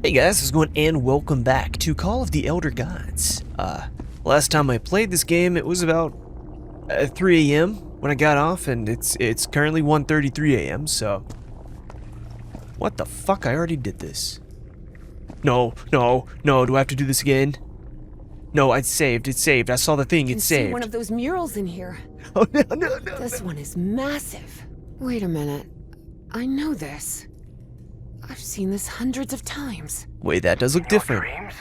Hey guys, how's it going, and welcome back to Call of the Elder Gods. Last time I played this game, it was about 3 a.m. when I got off, and it's currently 1:33 a.m. So, what the fuck? I already did this. No. Do I have to do this again? No, it's saved. It's saved. I saw the thing. It's saved. See one of those murals in here. Oh no! This one is massive. Wait a minute. I know this. I've seen this hundreds of times. Wait, that does look different. Dreams?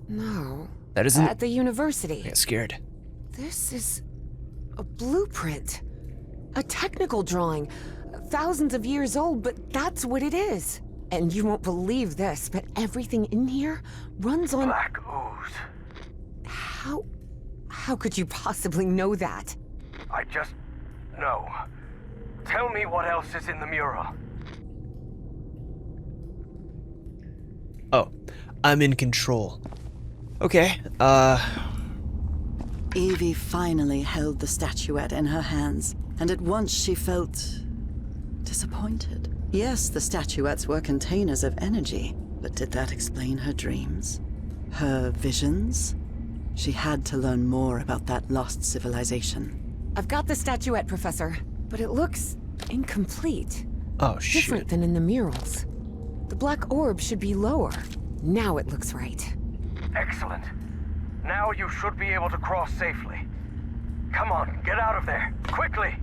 No. That isn't. At the university. I got scared. This is a blueprint. A technical drawing. Thousands of years old, but that's what it is. And you won't believe this, but everything in here runs on... Black ooze. How could you possibly know that? I just know. Tell me what else is in the mural. Oh, I'm in control. Okay. Evie finally held the statuette in her hands, and at once she felt disappointed. Yes, the statuettes were containers of energy, but did that explain her dreams? Her visions? She had to learn more about that lost civilization. I've got the statuette, Professor, but it looks incomplete. Oh shit. Different than in the murals. The black orb should be lower. Now it looks right. Excellent. Now you should be able to cross safely. Come on, get out of there, quickly.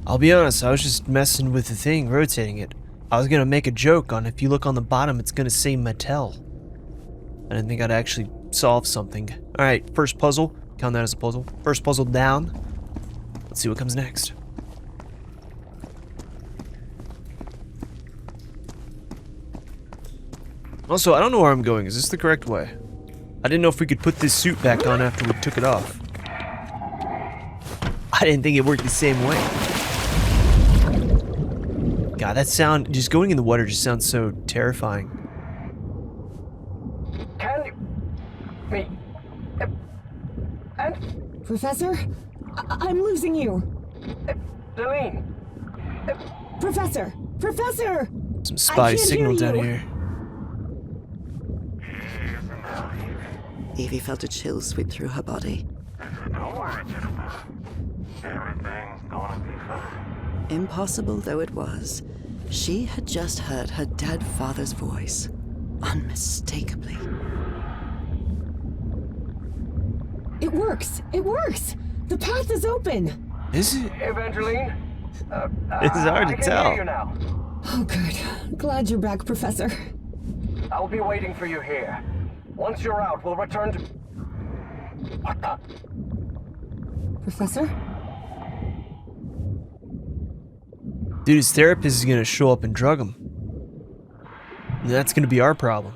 I'll be honest, I was just messing with the thing, rotating it. I was gonna make a joke on if you look on the bottom, it's gonna say Mattel. I didn't think I'd actually solve something. Alright, first puzzle. Count that as a puzzle. First puzzle down. Let's see what comes next. Also, I don't know where I'm going. Is this the correct way? I didn't know if we could put this suit back on after we took it off. I didn't think it worked the same way. God, that sound, just going in the water just sounds so terrifying. Can you... me... and... Professor? I'm losing you. Delene. Professor! Professor! Some spotty can't signal hear down you. here. Evie felt a chill sweep through her body. Don't worry, gentlemen. Everything's gonna be fine. Impossible though it was, she had just heard her dead father's voice, unmistakably. It works! It works! The path is open! Is it? Evangeline? It's hard to I can tell. hear you now. Oh, good. Glad you're back, Professor. I'll be waiting for you here. Once you're out, we'll return to... What the... Professor? Dude, his therapist is gonna show up and drug him. And that's gonna be our problem.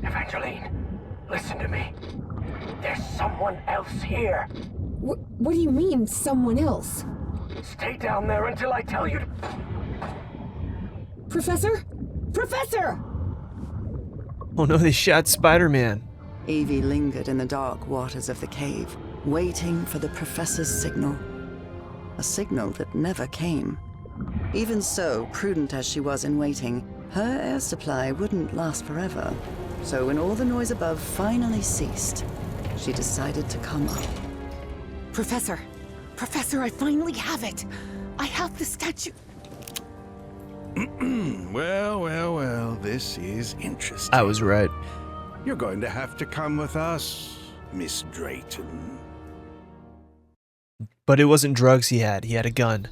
Evangeline, listen to me. There's someone else here. What do you mean, someone else? Stay down there until I tell you to... Professor? Professor! Oh no, they shot Spider-Man. Evie lingered in the dark waters of the cave, waiting for the professor's signal. A signal that never came. Even so, prudent as she was in waiting, her air supply wouldn't last forever. So when all the noise above finally ceased, she decided to come up. Professor! Professor, I finally have it! I have the statue... Well, this is interesting. I was right. You're going to have to come with us, Miss Drayton. But it wasn't drugs he had a gun.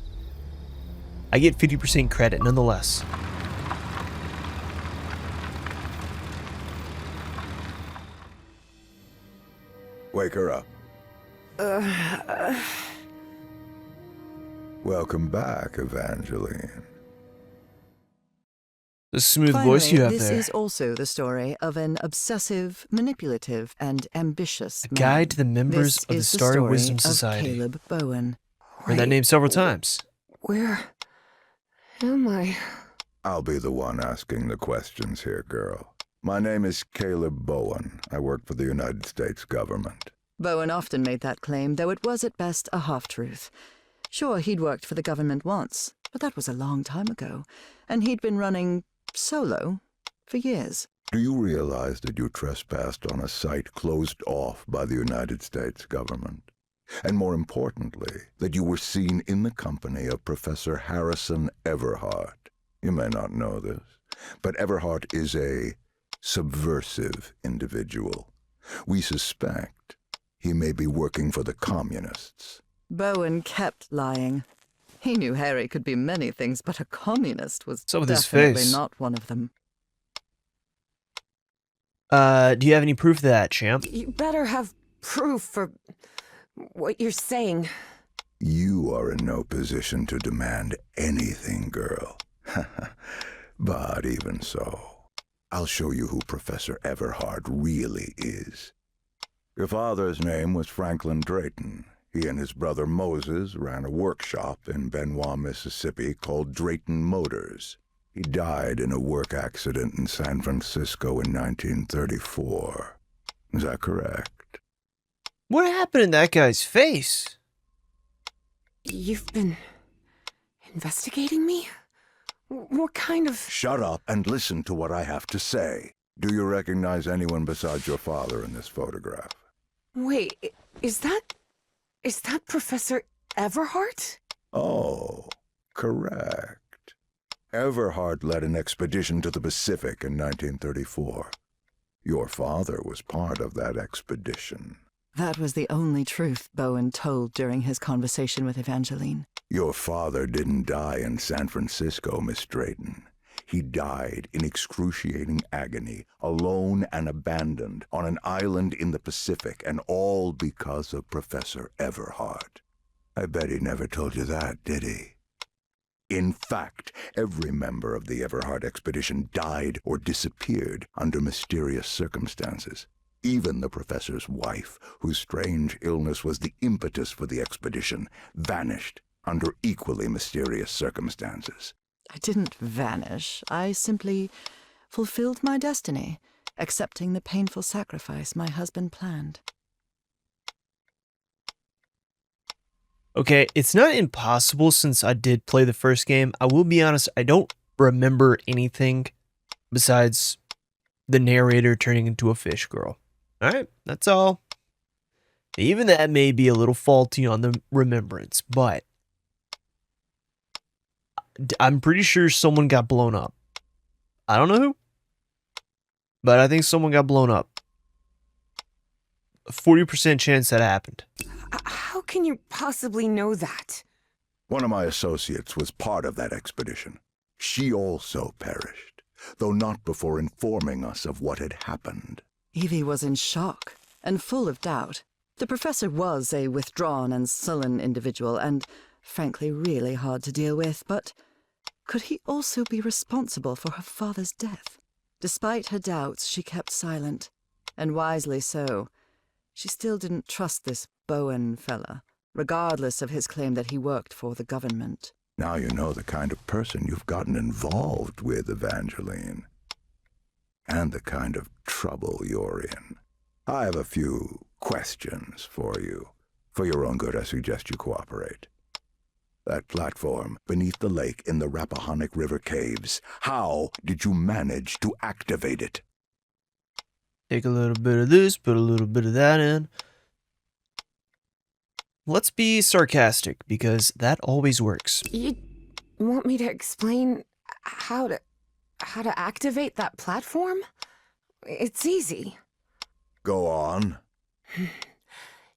I get 50% credit nonetheless. Wake her up. Welcome back, Evangeline. The smooth Finally, voice you have this there. is also the story of an obsessive, manipulative, and ambitious A man. guide to the members This of the is Starry story Wisdom of Society. Caleb Bowen. Heard that name several times. Where am I? I'll be the one asking the questions here, girl. My name is Caleb Bowen. I work for the United States government. Bowen often made that claim, though it was at best a half-truth. Sure, he'd worked for the government once, but that was a long time ago, and he'd been running solo for years. Do you realize that you trespassed on a site closed off by the United States government? And more importantly, that you were seen in the company of Professor Harrison Everhart. You may not know this, but Everhart is a subversive individual. We suspect he may be working for the communists. Bowen kept lying. He knew Harry could be many things, but a communist was So with his definitely face. not one of them. Do you have any proof of that, champ? You better have proof for what you're saying. You are in no position to demand anything, girl. But even so, I'll show you who Professor Everhart really is. Your father's name was Franklin Drayton. He and his brother Moses ran a workshop in Benoit, Mississippi called Drayton Motors. He died in a work accident in San Francisco in 1934. Is that correct? What happened in that guy's face? You've been investigating me? What kind of... Shut up and listen to what I have to say. Do you recognize anyone besides your father in this photograph? Wait, is that Professor Everhart? Oh, correct. Everhart led an expedition to the Pacific in 1934. Your father was part of that expedition. That was the only truth Bowen told during his conversation with Evangeline. Your father didn't die in San Francisco, Miss Drayton. He died in excruciating agony, alone and abandoned, on an island in the Pacific, and all because of Professor Everhart. I bet he never told you that, did he? In fact, every member of the Everhart expedition died or disappeared under mysterious circumstances. Even the professor's wife, whose strange illness was the impetus for the expedition, vanished under equally mysterious circumstances. I didn't vanish. I simply fulfilled my destiny, accepting the painful sacrifice my husband planned. Okay, it's not impossible since I did play the first game. I will be honest, I don't remember anything besides the narrator turning into a fish girl. Alright, that's all. Even that may be a little faulty on the remembrance, but I'm pretty sure someone got blown up. I don't know who, but I think someone got blown up. A 40% chance that happened. How can you possibly know that? One of my associates was part of that expedition. She also perished, though not before informing us of what had happened. Evie was in shock and full of doubt. The professor was a withdrawn and sullen individual and, frankly, really hard to deal with, but could he also be responsible for her father's death? Despite her doubts, she kept silent, and wisely so. She still didn't trust this Bowen fella, regardless of his claim that he worked for the government. Now you know the kind of person you've gotten involved with, Evangeline. And the kind of trouble you're in. I have a few questions for you. For your own good, I suggest you cooperate. That platform beneath the lake in the Rappahannock River caves, how did you manage to activate it? Take a little bit of this, put a little bit of that in. Let's be sarcastic, because that always works. You want me to explain how to activate that platform? It's easy. Go on.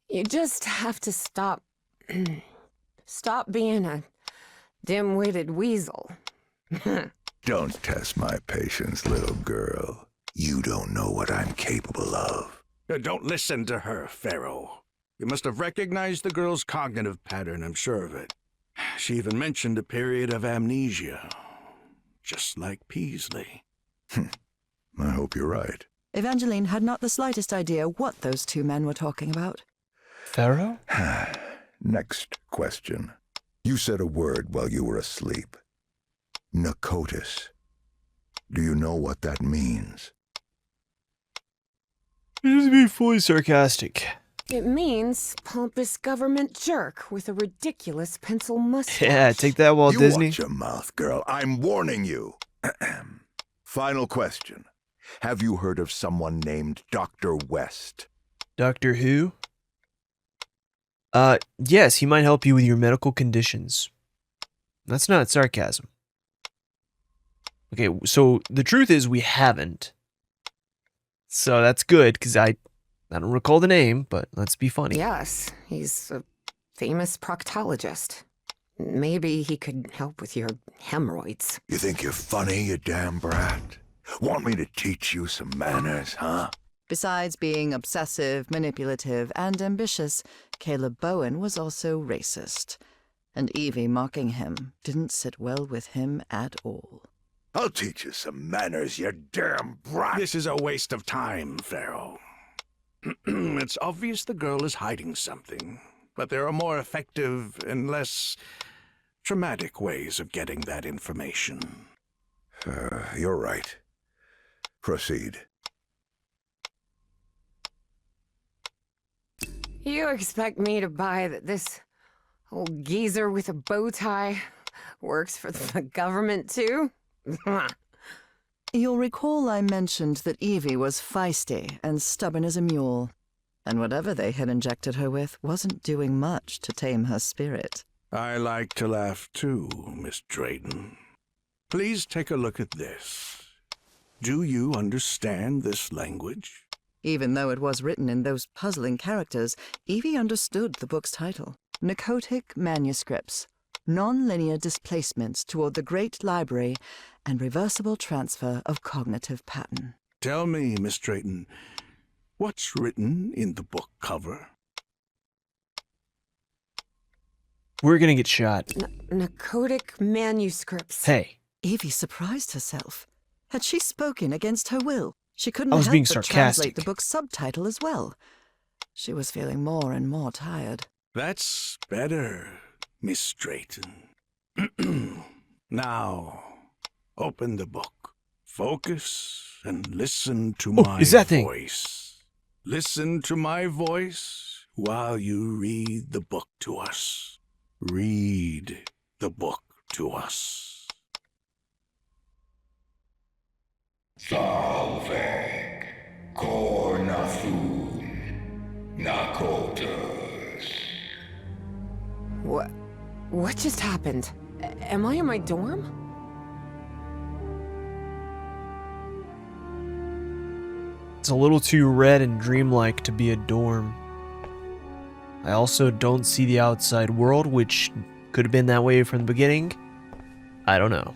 You just have to stop being a dim-witted weasel. Don't test my patience, little girl. You don't know what I'm capable of. Don't listen to her, Pharaoh. You must have recognized the girl's cognitive pattern, I'm sure of it. She even mentioned a period of amnesia. just like Peasley. I hope you're right. Evangeline had not the slightest idea what those two men were talking about. Pharaoh? Next question. You said a word while you were asleep. Nakotis. Do you know what that means? Just to be fully sarcastic. It means pompous government jerk with a ridiculous pencil mustache. Yeah, take that, Walt You Disney. watch your mouth, girl. I'm warning you. Final question. Have you heard of someone named Dr. West? Doctor Who? Yes, he might help you with your medical conditions. That's not sarcasm. Okay, so the truth is we haven't. So that's good, because I don't recall the name, but let's be funny. Yes, he's a famous proctologist. Maybe he could help with your hemorrhoids. You think you're funny, you damn brat? Want me to teach you some manners, huh? Besides being obsessive, manipulative, and ambitious, Caleb Bowen was also racist. And Evie mocking him didn't sit well with him at all. I'll teach you some manners, you damn brat. This is a waste of time, Pharaoh. It's obvious the girl is hiding something, but there are more effective and less traumatic ways of getting that information. You're right. Proceed. You expect me to buy that this old geezer with a bow tie works for the government too? You'll recall I mentioned that Evie was feisty and stubborn as a mule, and whatever they had injected her with wasn't doing much to tame her spirit. I like to laugh too, Miss Drayton. Please take a look at this. Do you understand this language? Even though it was written in those puzzling characters, Evie understood the book's title. Narcotic Manuscripts, Non-Linear Displacements Toward the Great Library and Reversible Transfer of Cognitive Pattern. Tell me, Miss Drayton, what's written in the book cover? We're gonna get shot. Narcotic manuscripts. Hey, Evie surprised herself. Had she spoken against her will? She couldn't I was help being but sarcastic. translate the book's subtitle as well. She was feeling more and more tired. That's better, Miss Drayton. Now, open the book. Focus and listen to Oh, my is that thing? voice. Listen to my voice while you read the book to us. Read the book to us. Salvek, Kornathun, Nakotas. What just happened? Am I in my dorm? it's a little too red and dreamlike to be a dorm. I also don't see the outside world, which could have been that way from the beginning. I don't know.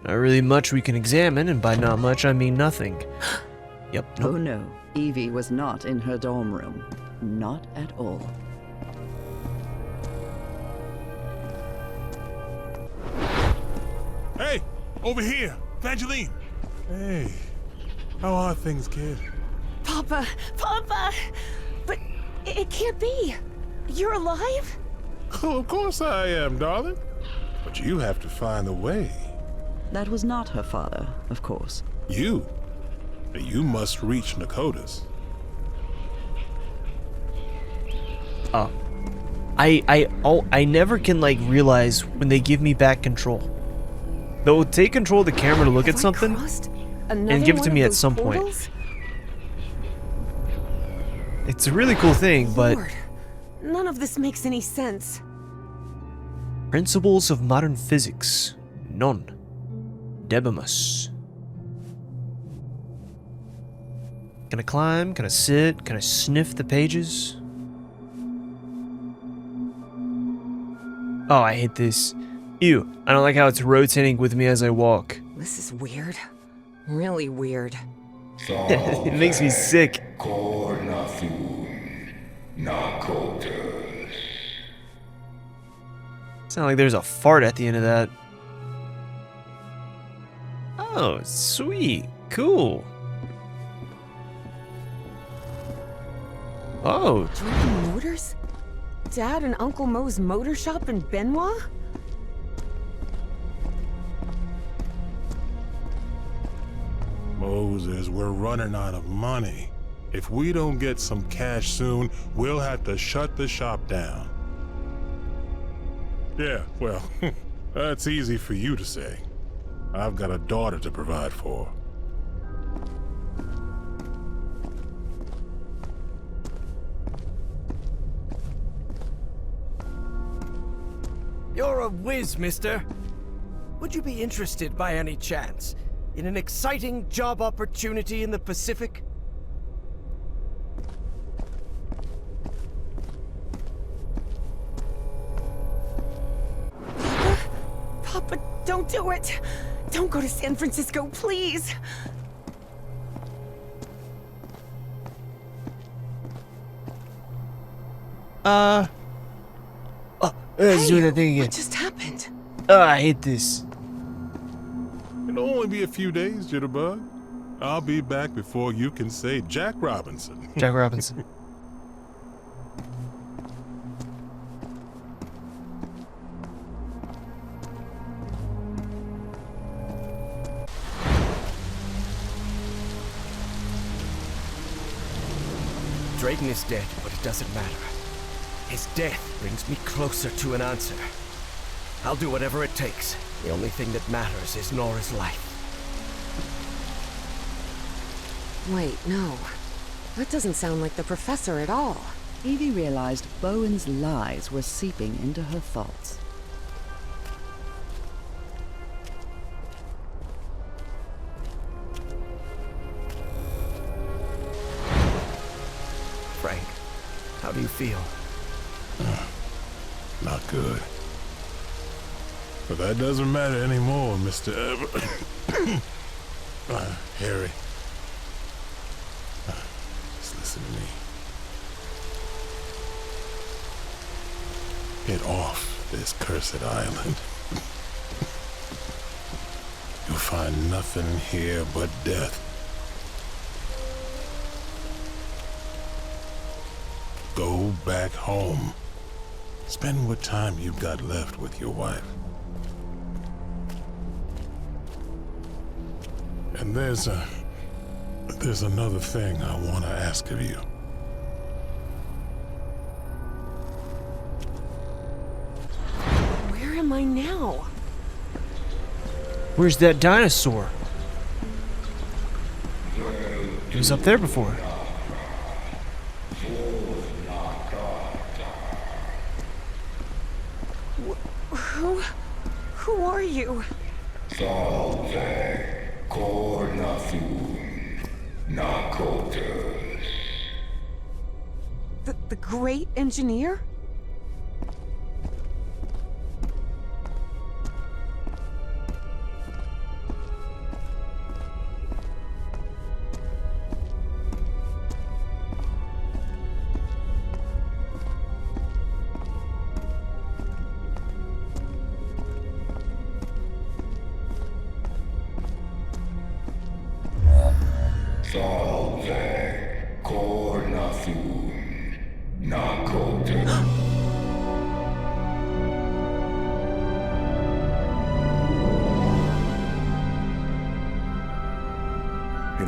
Not really much we can examine, and by not much I mean nothing. Yep, nope. Oh no, Evie was not in her dorm room. Not at all. Hey, over here, Evangeline. Hey, how are things, kid? Papa! Papa! But it can't be! You're alive? Oh, of course I am, darling. But you have to find a way. That was not her father, of course. You must reach Nakotas. I never can like realize when they give me back control. They'll take control of the camera to look at Have I something crossed and another give it one to of me at those some point. portals? It's a really cool thing, but Lord, none of this makes any sense. principles of modern physics, non debimus. Can I climb? Can I sit? Can I sniff the pages? Oh, I hate this. Ew, I don't like how it's rotating with me as I walk. This is weird. Really weird. It makes me sick. Sound like there's a fart at the end of that. Oh, sweet. Cool. Oh, Drayton Motors? Dad and Uncle Mo's motor shop in Benoit? Moses, we're running out of money. If we don't get some cash soon, we'll have to shut the shop down. Yeah, well, that's easy for you to say. I've got a daughter to provide for. You're a whiz, mister. Would you be interested by any chance in an exciting job opportunity in the Pacific? Papa, don't do it! Don't go to San Francisco, please! let's do that thing again. What just happened? I hate this. It'll only be a few days, Jitterbug. I'll be back before you can say Jack Robinson. Jack Robinson. Drayton is dead, but it doesn't matter. His death brings me closer to an answer. I'll do whatever it takes. The only thing that matters is Nora's life. Wait, no. That doesn't sound like the professor at all. Evie realized Bowen's lies were seeping into her thoughts. Frank, how do you feel? Not good. But that doesn't matter anymore, Mr. Harry. Just listen to me. Get off this cursed island. You'll find nothing here but death. Go back home. Spend what time you've got left with your wife. And there's another thing I want to ask of you. Where am I now? Where's that dinosaur? He was up there before. Who are you? The great engineer?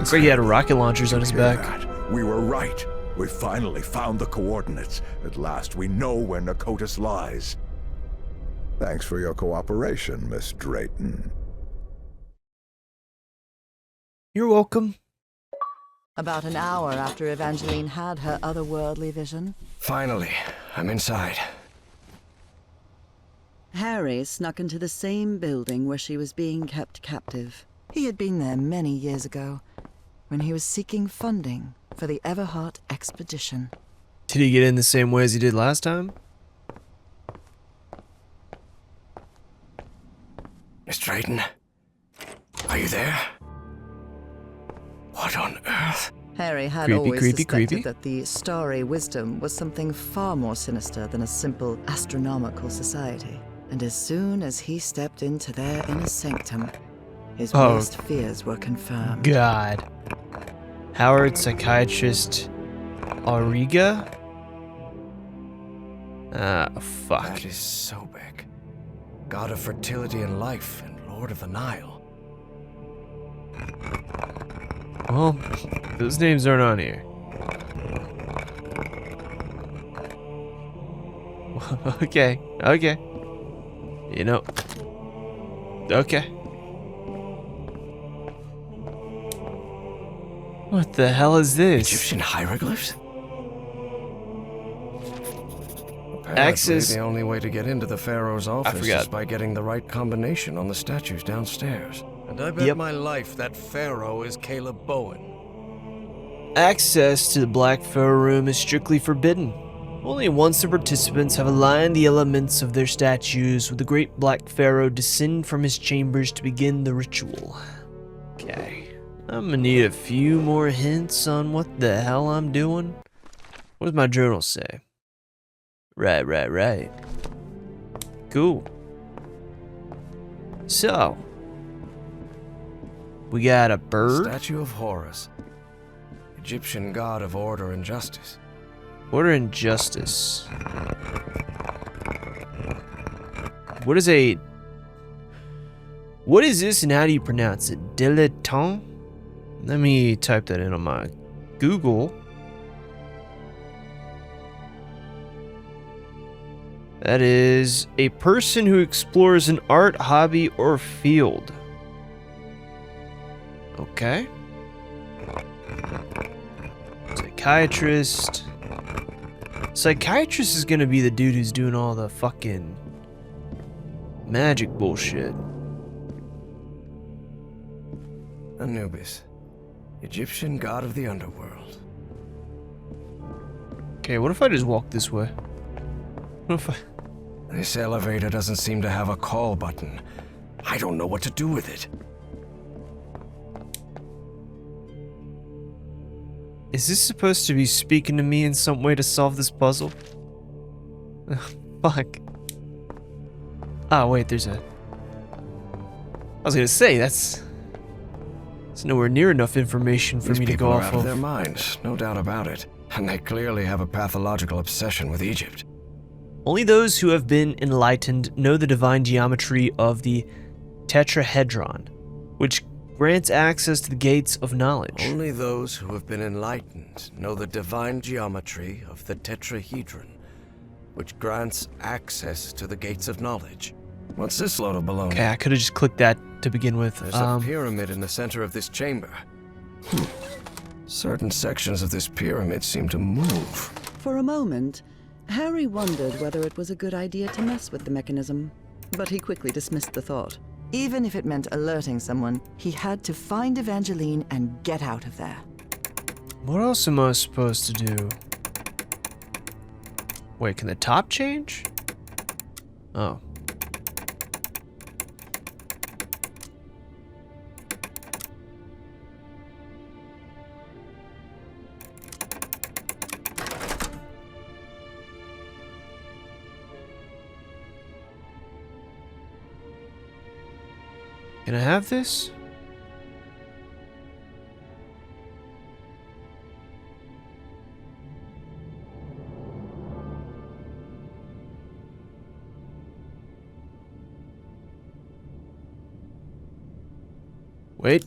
Looks like he had rocket launchers on his back. That. We were right. We finally found the coordinates. At last we know where Nakotis lies. Thanks for your cooperation, Miss Drayton. You're welcome. About an hour after Evangeline had her otherworldly vision, Finally, I'm inside. Harry snuck into the same building where she was being kept captive. He had been there many years ago, when he was seeking funding for the Everhart expedition. Did he get in the same way as he did last time? Miss Drayton, are you there? What on earth? Harry had Creepy, always creepy, suspected creepy. that the starry wisdom was something far more sinister than a simple astronomical society. And as soon as he stepped into their inner sanctum, his Oh. worst fears were confirmed. God. Howard psychiatrist Auriga? Ah, fuck. That is Sobek, god of fertility and life and lord of the Nile. Well, those names aren't on here. Okay, okay. You know. Okay. What the hell is this? Egyptian hieroglyphs? Access- Apparently, the only way to get into the pharaoh's office forgot. is by getting the right combination on the statues downstairs. And I bet Yep. my life that pharaoh is Caleb Bowen. Access to the Black Pharaoh room is strictly forbidden. Only once the participants have aligned the elements of their statues with the great Black Pharaoh descend from his chambers to begin the ritual. Okay. I'm gonna need a few more hints on what the hell I'm doing. What does my journal say? Right. Cool. So, we got a bird. Statue of Horus, Egyptian god of order and justice. Order and justice. What is this and how do you pronounce it? Dilettante? Let me type that in on my Google. That is a person who explores an art, hobby, or field. Okay. Psychiatrist. Psychiatrist is gonna be the dude who's doing all the fucking magic bullshit. Anubis, Egyptian god of the underworld. Okay, what if I just walk this way? What if I... This elevator doesn't seem to have a call button. I don't know what to do with it. Is this supposed to be speaking to me in some way to solve this puzzle? Fuck. Ah, wait, there's a... I was gonna say, that's nowhere near enough information for These me to people go are off out of of. their minds, no doubt about it. And they clearly have a pathological obsession with Egypt. Only those who have been enlightened know the divine geometry of the tetrahedron, which grants access to the gates of knowledge. Only those who have been enlightened know the divine geometry of the tetrahedron, which grants access to the gates of knowledge. What's this load of baloney? Okay, I could have just clicked that to begin with. There's a pyramid in the center of this chamber. Certain sections of this pyramid seem to move. For a moment, Harry wondered whether it was a good idea to mess with the mechanism, but he quickly dismissed the thought. Even if it meant alerting someone, he had to find Evangeline and get out of there. What else am I supposed to do? Wait, can the top change? Oh. Can I have this? Wait.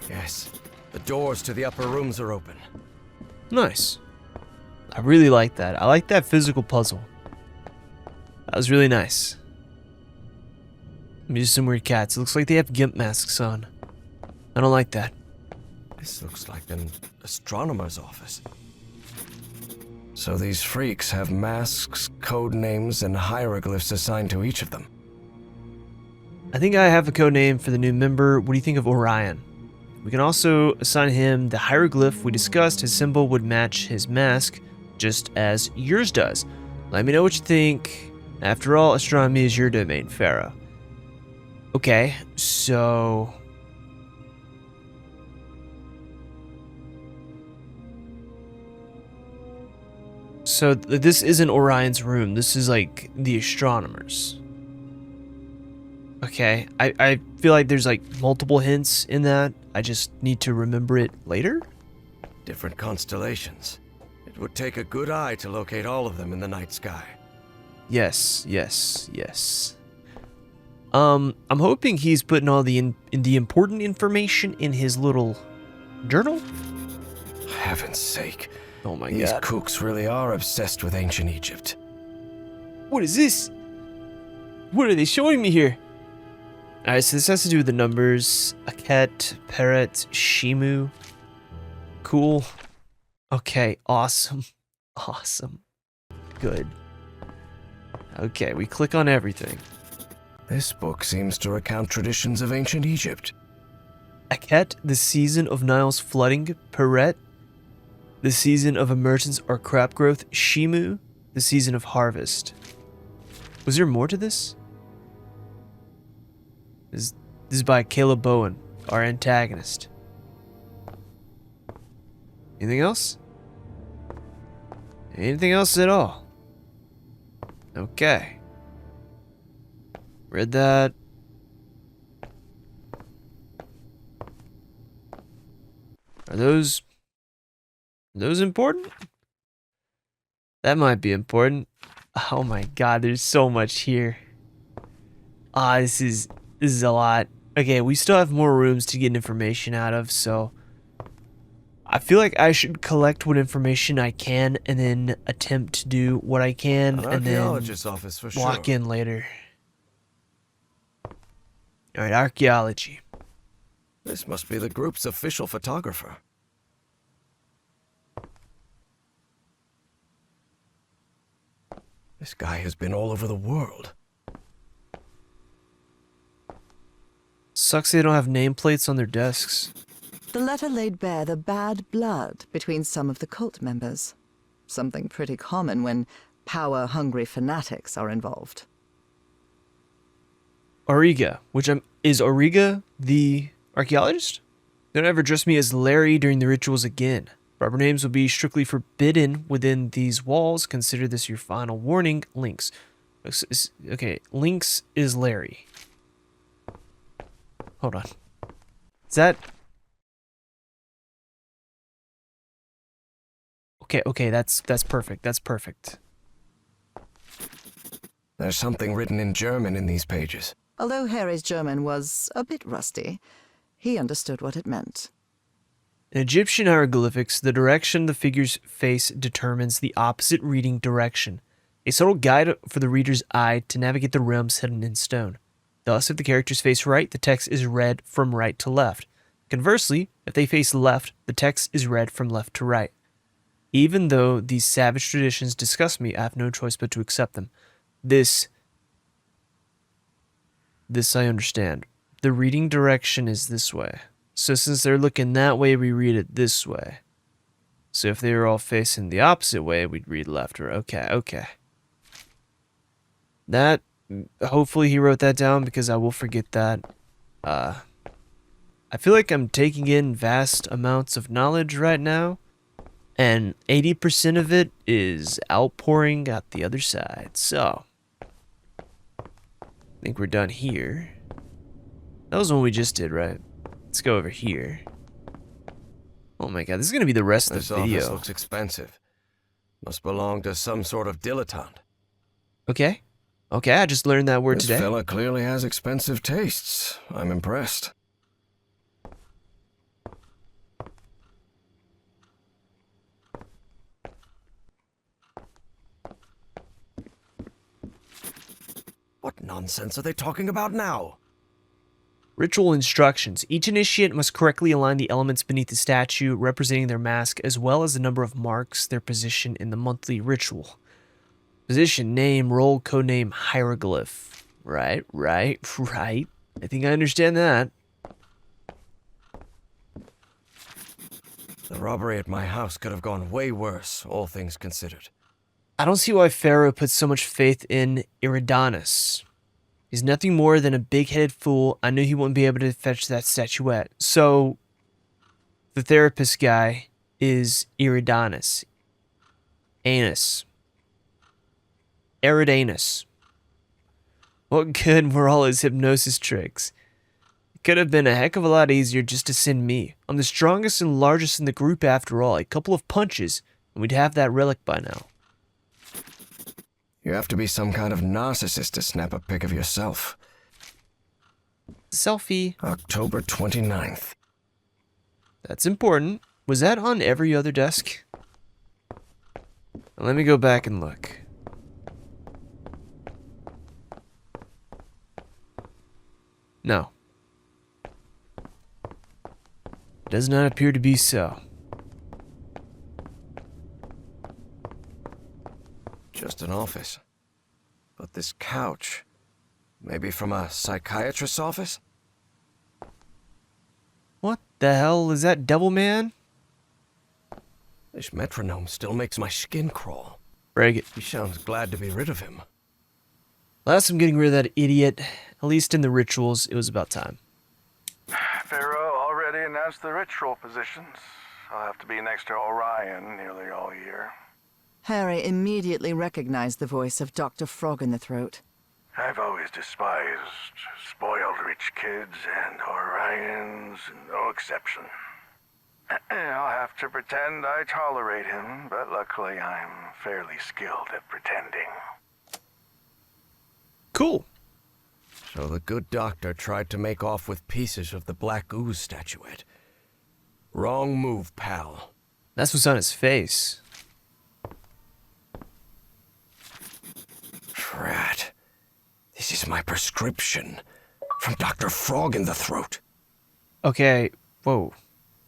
Yes, the doors to the upper rooms are open. Nice. I really like that. I like that physical puzzle. That was really nice. Let me do some weird cats. It looks like they have gimp masks on. I don't like that. This looks like an astronomer's office. So these freaks have masks, code names, and hieroglyphs assigned to each of them. I think I have a code name for the new member. What do you think of Orion? We can also assign him the hieroglyph we discussed. His symbol would match his mask, just as yours does. Let me know what you think. After all, astronomy is your domain, Pharaoh. Okay, so... So this isn't Orion's room. This is like the astronomers. Okay, I feel like there's like multiple hints in that. I just need to remember it later. Different constellations. It would take a good eye to locate all of them in the night sky. Yes. I'm hoping he's putting all the the important information in his little journal. Heaven's sake. Oh my These god. kooks really are obsessed with ancient Egypt. What is this? What are they showing me here? Alright, so this has to do with the numbers. Akhet, Peret, Shimu. Cool. Okay, awesome. Awesome. Good. Okay, we click on everything. This book seems to recount traditions of ancient Egypt. Akhet, the season of Nile's flooding. Peret, the season of emergence or crop growth. Shimu, the season of harvest. Was there more to this? This is by Caleb Bowen, our antagonist. Anything else? Anything else at all? Okay. Read that. Are those important? That might be important. Oh my god, there's so much here. This is a lot. Okay, we still have more rooms to get information out of, so I feel like I should collect what information I can and then attempt to do what I can An and then archaeologist's office for walk sure. in later. Alright, archaeology. This must be the group's official photographer. This guy has been all over the world. Sucks they don't have nameplates on their desks. The letter laid bare the bad blood between some of the cult members. Something pretty common when power-hungry fanatics are involved. Auriga, is Auriga the archaeologist? Don't ever address me as Larry during the rituals again. Proper names will be strictly forbidden within these walls. Consider this your final warning. Lynx. Okay, Lynx is Larry. Hold on. Is that... Okay, that's perfect. That's perfect. There's something written in German in these pages. Although Harry's German was a bit rusty, he understood what it meant. In Egyptian hieroglyphics, the direction the figure's face determines the opposite reading direction, a subtle guide for the reader's eye to navigate the realms hidden in stone. Thus, if the characters face right, the text is read from right to left. Conversely, if they face left, the text is read from left to right. Even though these savage traditions disgust me, I have no choice but to accept them. This I understand. The reading direction is this way. So since they're looking that way, we read it this way. So if they were all facing the opposite way, we'd read left or okay. That, hopefully he wrote that down because I will forget that. I feel like I'm taking in vast amounts of knowledge right now, and 80% of it is outpouring out the other side. So, I think we're done here. That was the one we just did, right? Let's go over here. Oh my god, this is gonna be the rest of This the office video. looks expensive. Must belong to some sort of dilettante. Okay, I just learned that word This today. fella clearly has expensive tastes. I'm impressed. What nonsense are they talking about now? Ritual instructions. Each initiate must correctly align the elements beneath the statue, representing their mask, as well as the number of marks, their position in the monthly ritual. Position, name, role, codename, hieroglyph. Right. I think I understand that. The robbery at my house could have gone way worse, all things considered. I don't see why Pharaoh put so much faith in Eridanus. He's nothing more than a big-headed fool. I knew he wouldn't be able to fetch that statuette. So, the therapist guy is Eridanus. Eridanus. What good were all his hypnosis tricks? It could have been a heck of a lot easier just to send me. I'm the strongest and largest in the group after all. A couple of punches, and we'd have that relic by now. You have to be some kind of narcissist to snap a pic of yourself. Selfie. October 29th. That's important. Was that on every other desk? Let me go back and look. No. Does not appear to be so. Just an office. But this couch, maybe from a psychiatrist's office? What the hell is that, Devil Man? This metronome still makes my skin crawl. Break it. He sounds glad to be rid of him. Last I'm getting rid of that idiot. At least in the rituals, it was about time. Pharaoh already announced the ritual positions. I'll have to be next to Orion nearly all year. Harry immediately recognized the voice of Dr. Frog in the Throat. I've always despised spoiled rich kids, and Orion's no exception. I'll have to pretend I tolerate him, but luckily I'm fairly skilled at pretending. Cool. So the good doctor tried to make off with pieces of the Black Ooze statuette. Wrong move, pal. That's what's on his face. Drat. This is my prescription. From Dr. Frog in the Throat. Okay, whoa.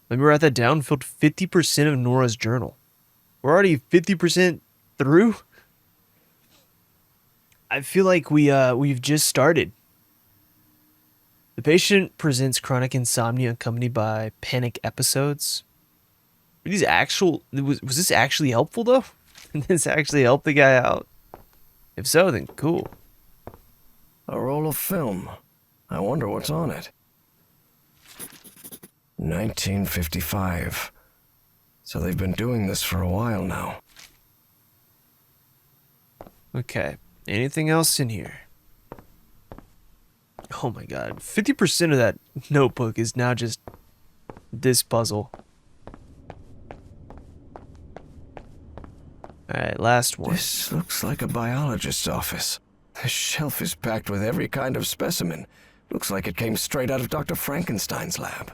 Let me write that down. Filled 50% of Nora's journal. We're already 50% through? I feel like we've just started. The patient presents chronic insomnia accompanied by panic episodes. Were these was this actually helpful though? Did this actually help the guy out? If so, then cool. A roll of film. I wonder what's on it. 1955. So they've been doing this for a while now. Okay. Anything else in here? Oh my god. 50% of that notebook is now just this puzzle. Alright, last one. This looks like a biologist's office. The shelf is packed with every kind of specimen. Looks like it came straight out of Dr. Frankenstein's lab.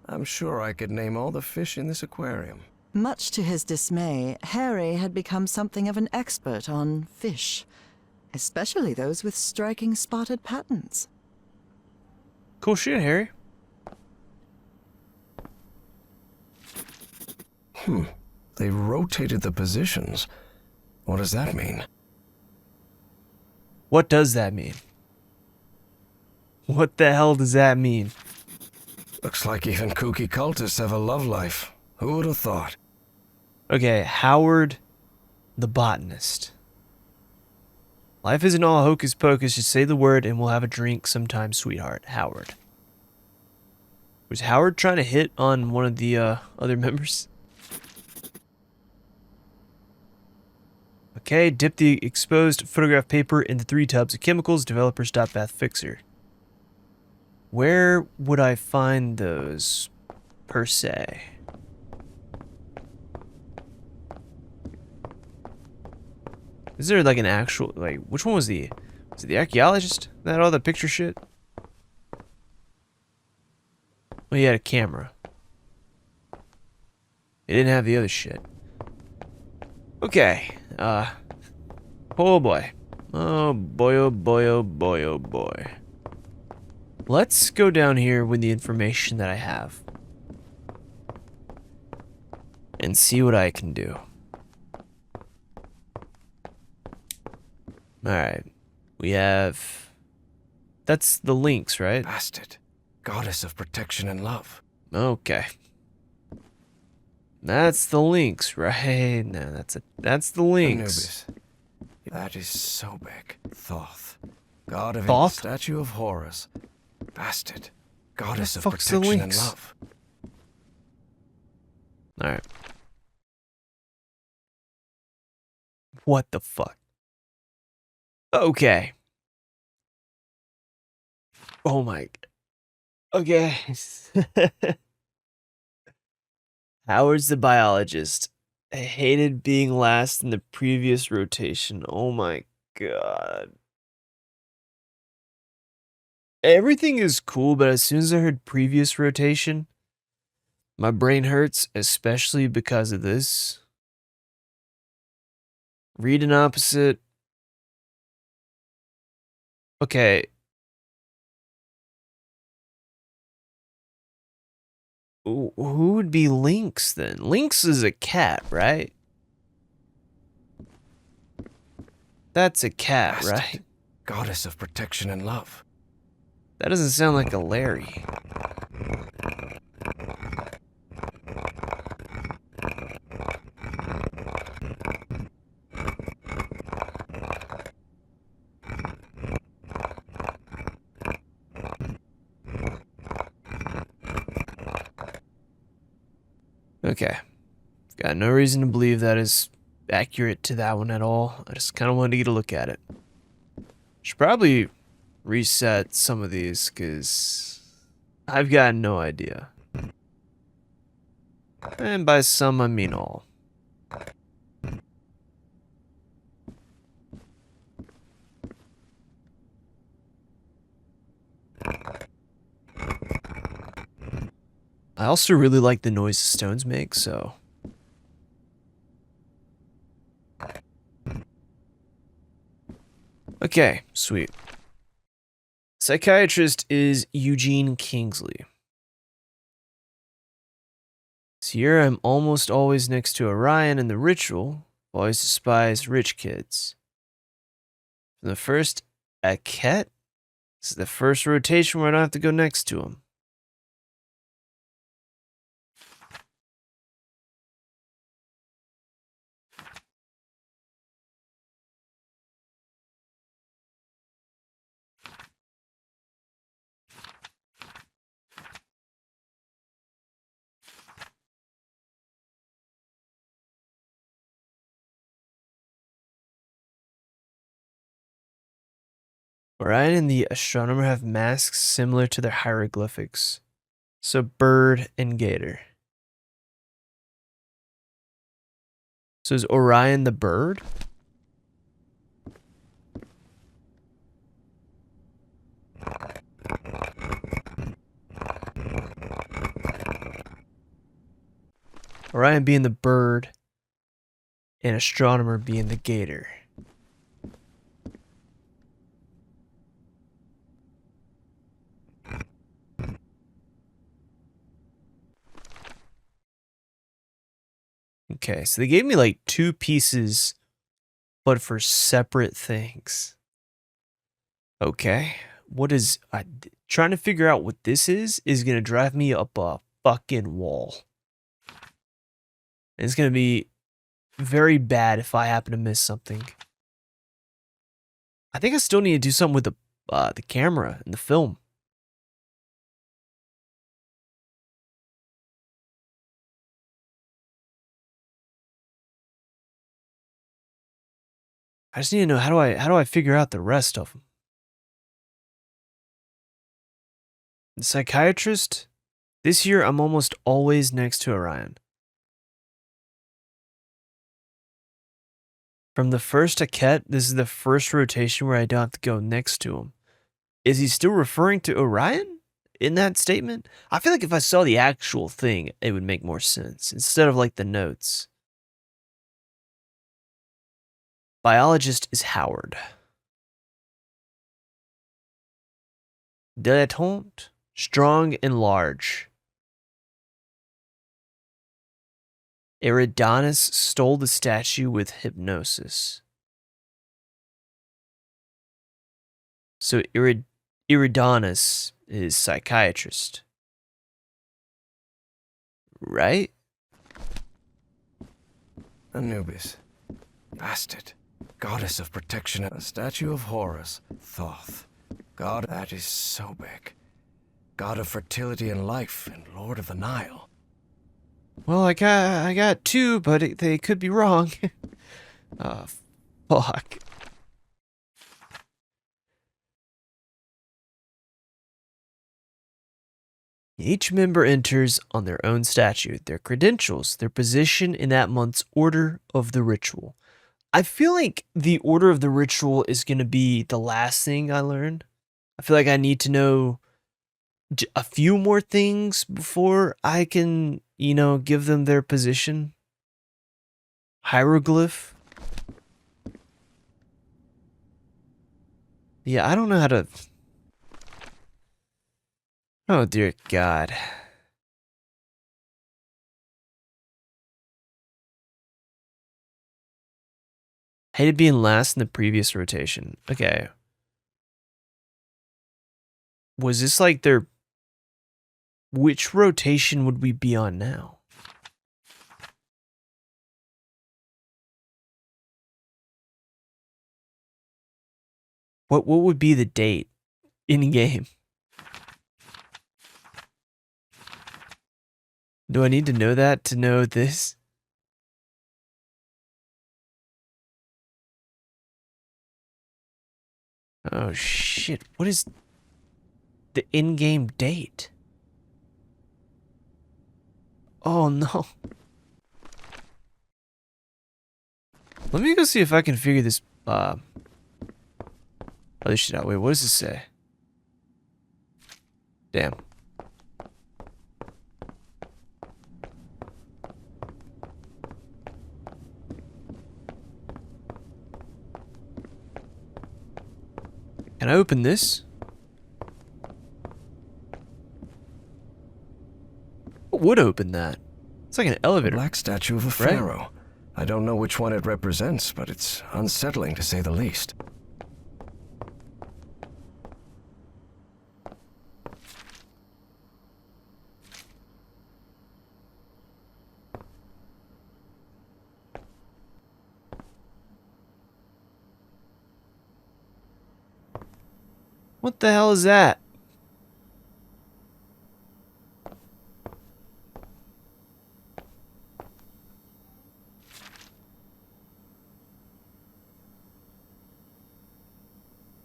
I'm sure I could name all the fish in this aquarium. Much to his dismay, Harry had become something of an expert on fish, especially those with striking spotted patterns. Cool shit, Harry. They rotated the positions. What does that mean? What does that mean? What the hell does that mean? Looks like even kooky cultists have a love life. Who would have thought? Okay, Howard the botanist. Life isn't all hocus pocus, just say the word and we'll have a drink sometime, sweetheart. Howard. Was Howard trying to hit on one of the other members? Okay, dip the exposed photograph paper into 3 tubs of chemicals, developers.bath fixer. Where would I find those, per se? Is there like an actual, like, which one was it the archaeologist that had all the picture shit? Well, he had a camera. He didn't have the other shit. Okay, oh boy. Oh boy, oh boy, oh boy, oh boy. let's go down here with the information that I have and see what I can do. Alright. We have... That's the links, right? Bastet, goddess of protection and love. Okay. That's the links, right? No, that's the links. Anubis. That is Sobek. Thoth, god of Thoth? statue of Horus. Bastet, goddess of fuck's the protection and links? love. Alright. What the fuck? Okay. Oh my... Okay. Howard's the biologist. I hated being last in the previous rotation. Oh my god. Everything is cool, but as soon as I heard previous rotation, my brain hurts, especially because of this. Read an opposite. Okay. Who would be Lynx then? Lynx is a cat, right? That's a cat, Bastet, right? goddess of protection and love. That doesn't sound like a Larry. Okay. Got no reason to believe that is accurate to that one at all. I just kind of wanted to get a look at it. Should probably reset some of these because I've got no idea. And by some, I mean all. I also really like the noise the stones make, so... Okay, sweet. Psychiatrist is Eugene Kingsley. So here I'm almost always next to Orion in the ritual, always despise rich kids. From the first Aket, this is the first rotation where I don't have to go next to him. Orion and the astronomer have masks similar to their hieroglyphics. So bird and gator. So is Orion the bird? Orion being the bird and astronomer being the gator. Okay, so they gave me like two pieces, but for separate things. Okay, what is... trying to figure out what this is going to drive me up a fucking wall. And it's going to be very bad if I happen to miss something. I think I still need to do something with the camera and the film. I just need to know how do I figure out the rest of them. The psychiatrist. This year I'm almost always next to Orion. From the first Aket, this is the first rotation where I don't have to go next to him. Is he still referring to Orion in that statement? I feel like if I saw the actual thing, it would make more sense instead of like the notes. Biologist is Howard. dilettante, strong and large. Eridanus stole the statue with hypnosis. So Eridanus is psychiatrist. Right? Anubis. Bastard. Goddess of protection. A statue of Horus. Thoth. God that is so big. God of fertility and life and Lord of the Nile. Well, I got two, but they could be wrong. Oh, fuck. Each member enters on their own statue, their credentials, their position in that month's order of the ritual. I feel like the order of the ritual is going to be the last thing I learn. I feel like I need to know a few more things before I can, give them their position. Hieroglyph. Yeah, I don't know how to... Oh, dear God. Hated being last in the previous rotation. Okay. Was this like their... Which rotation would we be on now? What would be the date in game? Do I need to know that to know this? Oh shit, what is the in-game date? Oh no. Let me go see if I can figure this other shit out. Wait, what does this say? Damn. Can I open this? What would open that? It's like an elevator. Black statue of a Right? pharaoh. I don't know which one it represents, but it's unsettling to say the least. What the hell is that?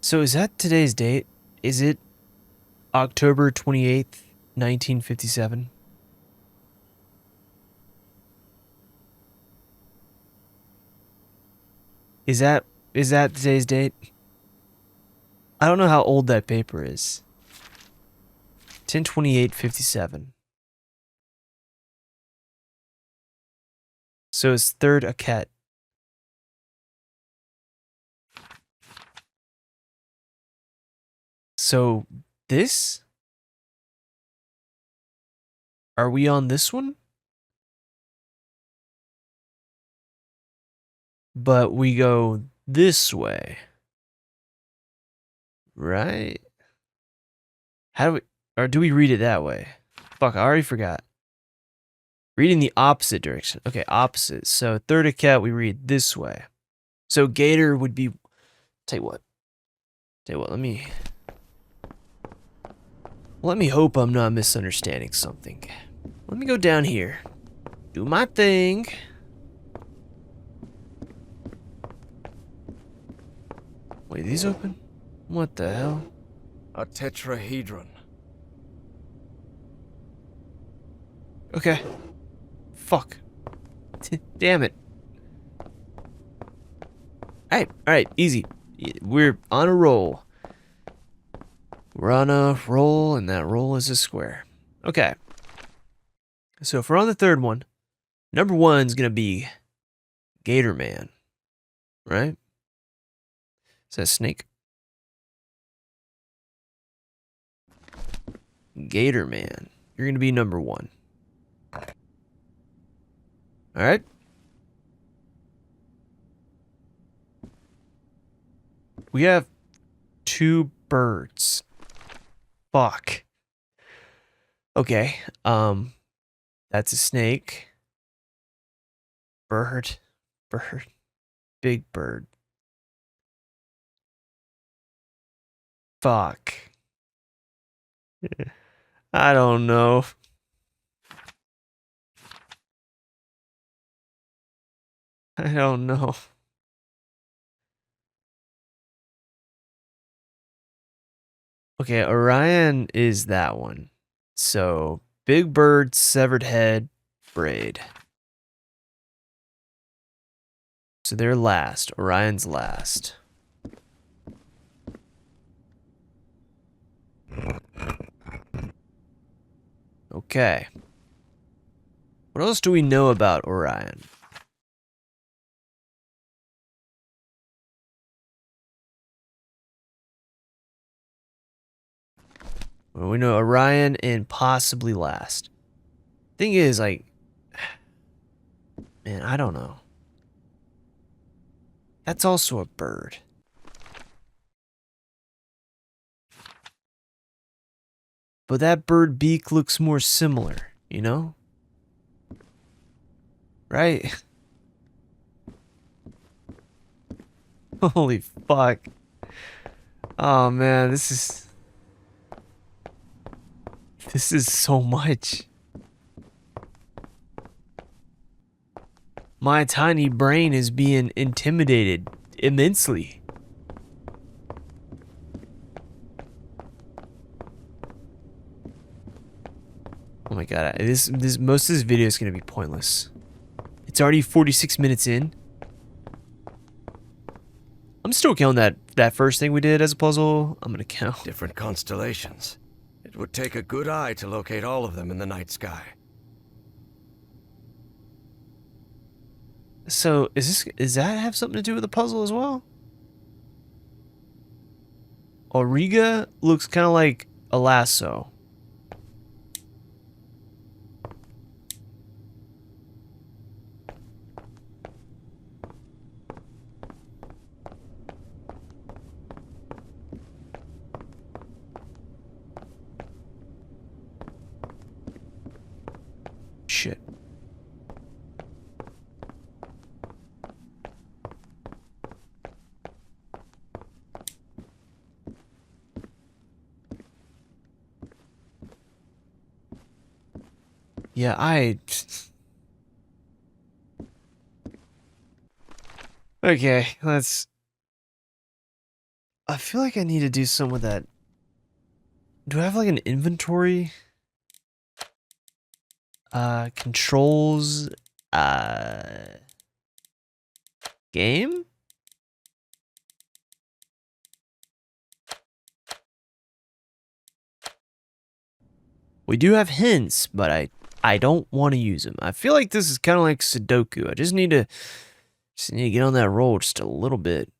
So is that today's date? Is it October 28th, 1957? Is that today's date? I don't know how old that paper is. 10/28/57. So it's third Aket. So this? Are we on this one? But we go this way. Right? How do we... Or do we read it that way? Fuck, I already forgot. Reading the opposite direction. Okay, opposite. So third Aket, we read this way. So Gator would be... Tell you what, let me hope I'm not misunderstanding something. Let me go down here. Do my thing. Wait, these open? What the hell? A tetrahedron. Okay. Fuck. Damn it. Alright, easy. We're on a roll. We're on a roll, and that roll is a square. Okay. So if we're on the third one, number one's gonna be Gator Man. Right? Is that a snake? Gator Man. You're gonna be number 1. Alright. We have 2 birds. Fuck. Okay. That's a snake. Bird. Big bird. Fuck. I don't know. I don't know. Okay, Orion is that one. So, big bird, severed head, braid. So they're last. Orion's last. Okay. What else do we know about Orion? Well, we know Orion and possibly last. Thing is, like, man, I don't know. That's also a bird. But that bird beak looks more similar, you know? Right? Holy fuck. Oh man, this is so much. My tiny brain is being intimidated immensely. Oh my god, this most of this video is gonna be pointless. It's already 46 minutes in. I'm still counting that first thing we did as a puzzle. I'm gonna count. Different constellations. It would take a good eye to locate all of them in the night sky. So, does that have something to do with the puzzle as well? Auriga looks kind of like a lasso. Shit. Yeah, okay, I feel like I need to do some with that. Do I have like an inventory? Controls, game? We do have hints, but I don't want to use them. I feel like this is kind of like Sudoku. I just need to get on that roll just a little bit.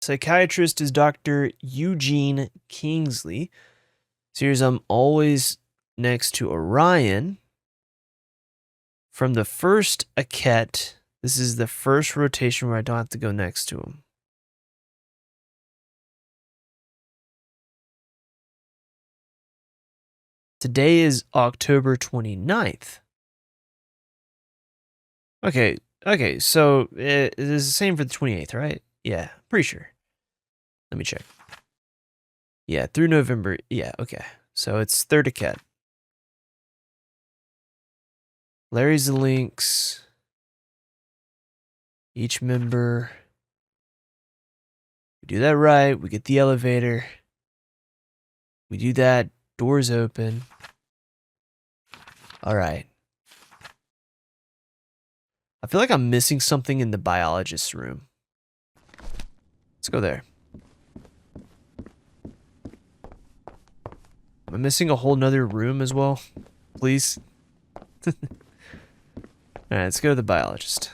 Psychiatrist is Dr. Eugene Kingsley. So here's I'm always next to Orion. From the first Aket, this is the first rotation where I don't have to go next to him. Today is October 29th. Okay, so it is the same for the 28th, right? Yeah, pretty sure. Let me check. Yeah, through November. Yeah, okay. So it's third Aket. Larry's the links. Each member. We do that right. We get the elevator. We do that. Doors open. All right. I feel like I'm missing something in the biologist's room. Let's go there. Am I missing a whole nother room as well? Please? Alright, let's go to the biologist.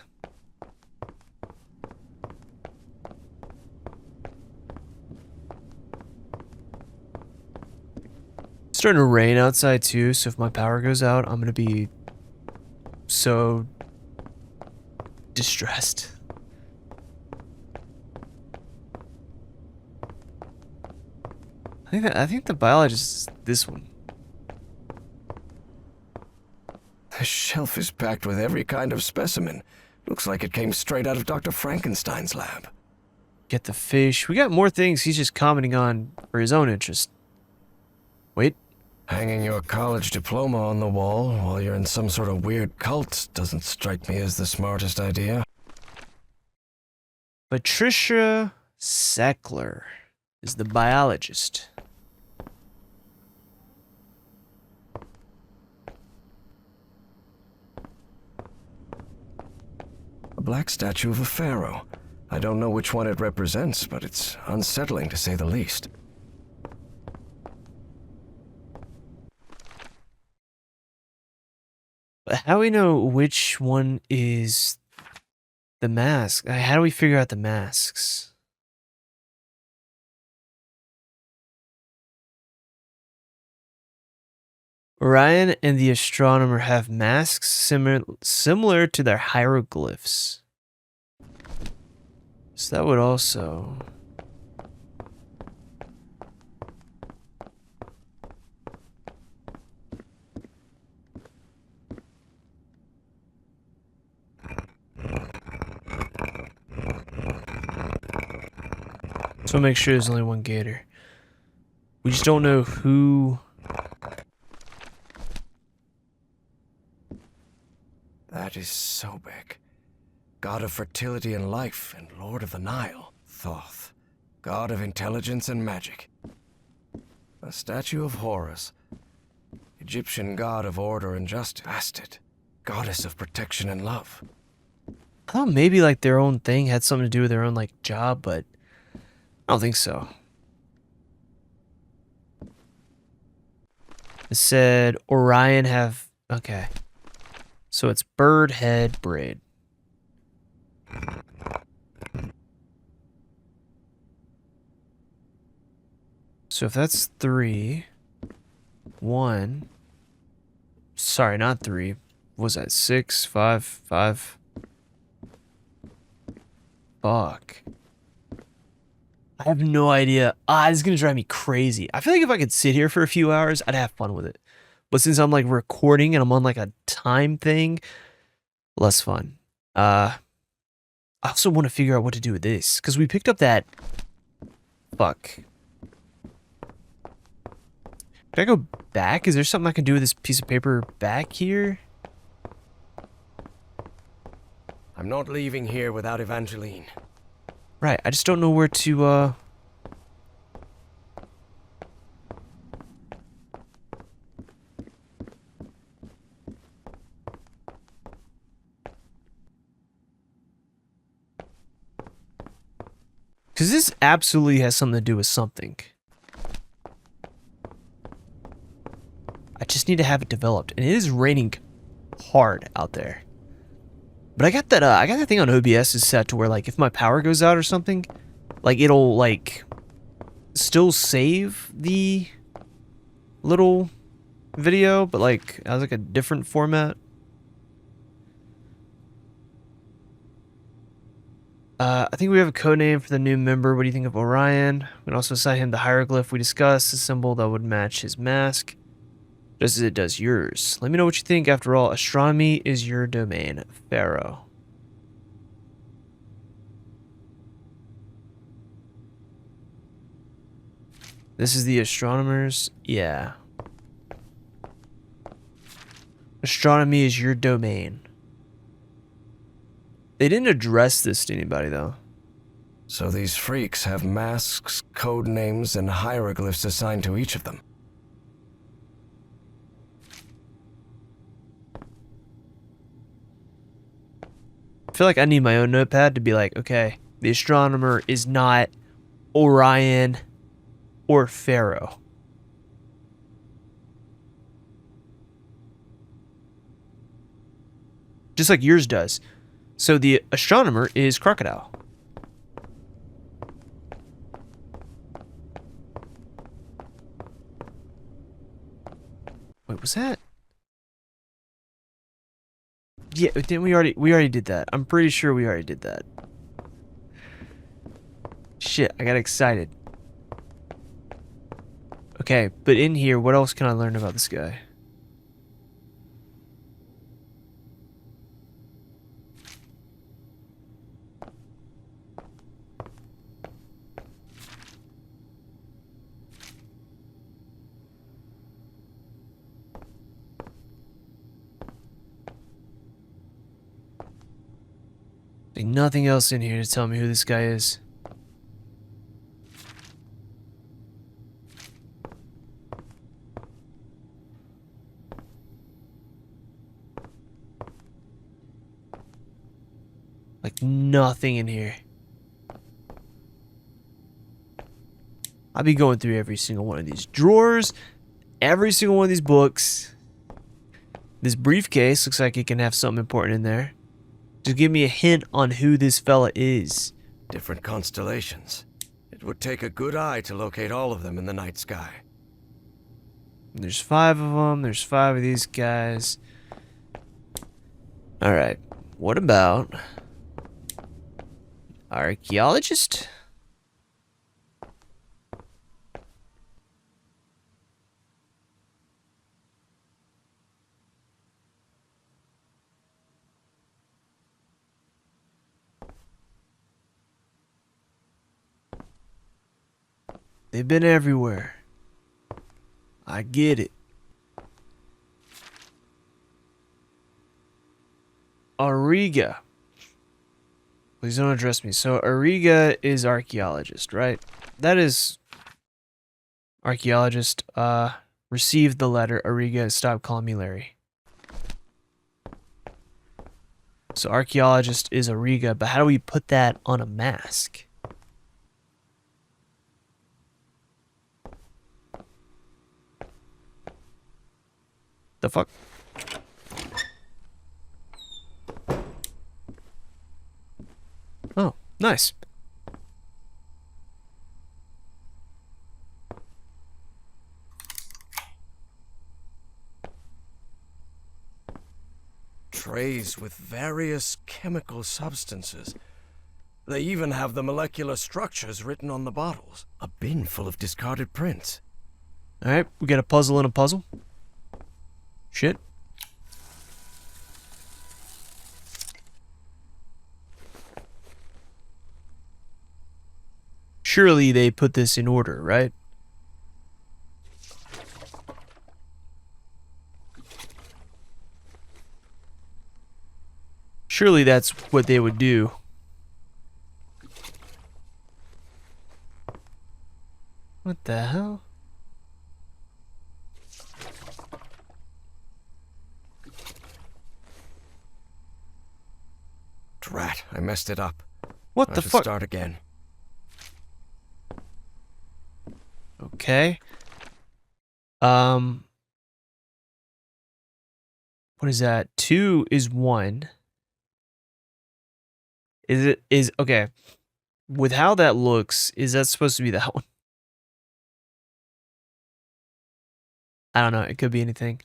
starting to rain outside too, so if my power goes out, I'm gonna be so distressed. I think the biologist is this one. The shelf is packed with every kind of specimen. Looks like it came straight out of Dr. Frankenstein's lab. Get the fish. We got more things he's just commenting on for his own interest. Wait. Hanging your college diploma on the wall while you're in some sort of weird cult doesn't strike me as the smartest idea. Patricia Sackler is the biologist. A black statue of a pharaoh. I don't know which one it represents, but it's unsettling to say the least. But how do we know which one is the mask? How do we figure out the masks? Orion and the astronomer have masks similar to their hieroglyphs. So that would also... So make sure there's only one gator. We just don't know who... That is Sobek, god of fertility and life and lord of the Nile. Thoth, god of intelligence and magic. A statue of Horus, Egyptian god of order and justice. Bastet, goddess of protection and love. I thought maybe like their own thing had something to do with their own like job, but I don't think so. It said Orion have... Okay. So it's bird head braid. So if that's 3, 1... Sorry, not 3. What was that? 6, 5, 5... Fuck. I have no idea. This is gonna drive me crazy. I feel like if I could sit here for a few hours, I'd have fun with it. But since I'm like recording and I'm on like a time thing, less fun. I also want to figure out what to do with this because we picked up that. Fuck. Can I go back? Is there something I can do with this piece of paper back here? I'm not leaving here without Evangeline. Right, I just don't know where to, Because this absolutely has something to do with something. I just need to have it developed. And it is raining hard out there. But I got that thing on OBS is set to where like if my power goes out or something, like it'll like still save the little video, but like as like a different format. I think we have a code name for the new member. What do you think of Orion? We can also assign him the hieroglyph we discussed, a symbol that would match his mask, just as it does yours. Let me know what you think. After all, astronomy is your domain, Pharaoh. This is the astronomers? Yeah. Astronomy is your domain. They didn't address this to anybody, though. So these freaks have masks, code names, and hieroglyphs assigned to each of them. I feel like I need my own notepad to be like, okay, the astronomer is not Orion or Pharaoh. Just like yours does. So the astronomer is Crocodile. Wait, was that? Yeah, didn't we already did that. I'm pretty sure we already did that. Shit, I got excited. Okay, but in here, what else can I learn about this guy? There's nothing else in here to tell me who this guy is. Like, nothing in here. I'll be going through every single one of these drawers, every single one of these books. This briefcase looks like it can have something important in there. Just give me a hint on who this fella is. Different constellations. It would take a good eye to locate all of them in the night sky. There's 5 of them. There's 5 of these guys. Alright. What about... archaeologist? They've been everywhere. I get it. Auriga. Please don't address me. So Auriga is archaeologist, right? That is archaeologist. Received the letter. Auriga, stop calling me Larry. So archaeologist is Auriga, but how do we put that on a mask? The fuck? Oh, nice. Trays with various chemical substances. They even have the molecular structures written on the bottles. A bin full of discarded prints. Alright, we got a puzzle in a puzzle. Shit. Surely they put this in order, right? Surely that's what they would do. What the hell? Drat, I messed it up. What I the should fuck? start again. Okay. What is that? 2 is 1. Is okay. With how that looks, is that supposed to be that one? I don't know. It could be anything.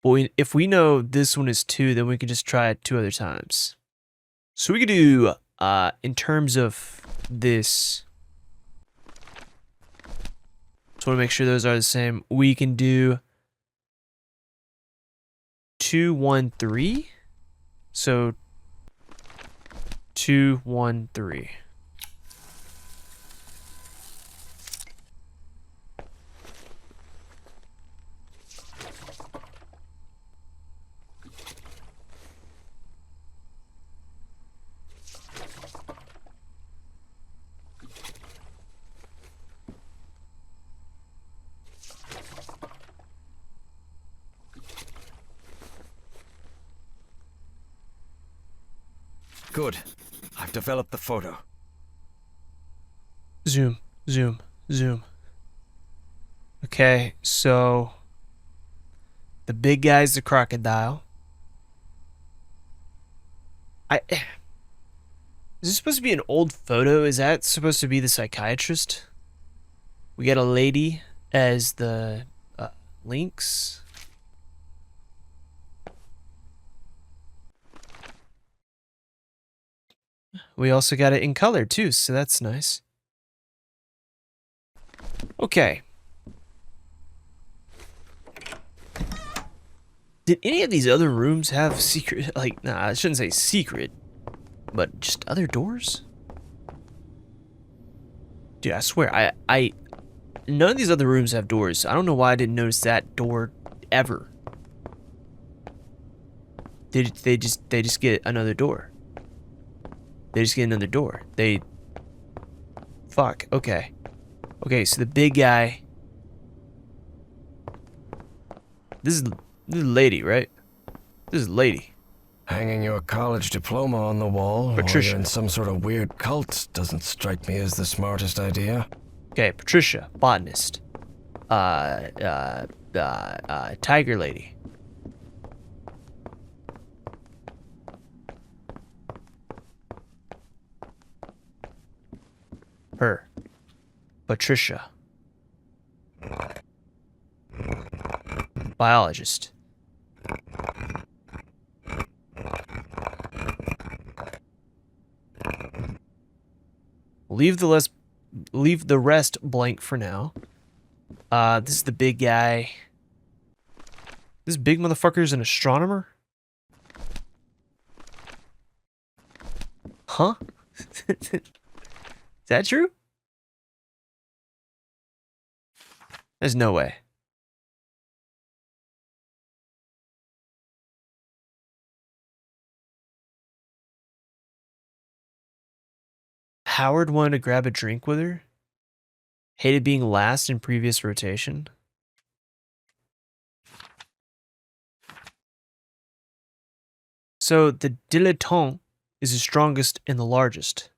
But if we know this one is 2, then we could just try it 2 other times. So we could do, in terms of this. So I want to make sure those are the same. We can do 2, 1, 3. So 2, 1, 3. Good. I've developed the photo. Zoom, zoom, zoom. Okay, so the big guy's the crocodile. Is this supposed to be an old photo? Is that supposed to be the psychiatrist? We got a lady as the Lynx. We also got it in color too, so that's nice. Okay. Did any of these other rooms have secret, like, nah, I shouldn't say secret, but just other doors? Dude, I swear, none of these other rooms have doors. I don't know why I didn't notice that door ever. They just get another door. They just get another door. Fuck, okay. Okay, so the big guy. This is lady, right? This is lady. Hanging your college diploma on the wall Patricia. while you're in some sort of weird cult doesn't strike me as the smartest idea. Okay, Patricia, botanist. Tiger lady. Her. Patricia. Biologist. Leave the rest blank for now. This is the big guy. This big motherfucker is an astronomer? Huh? Is that true? There's no way. Howard wanted to grab a drink with her. Hated being last in previous rotation. So the dilettante is the strongest and the largest.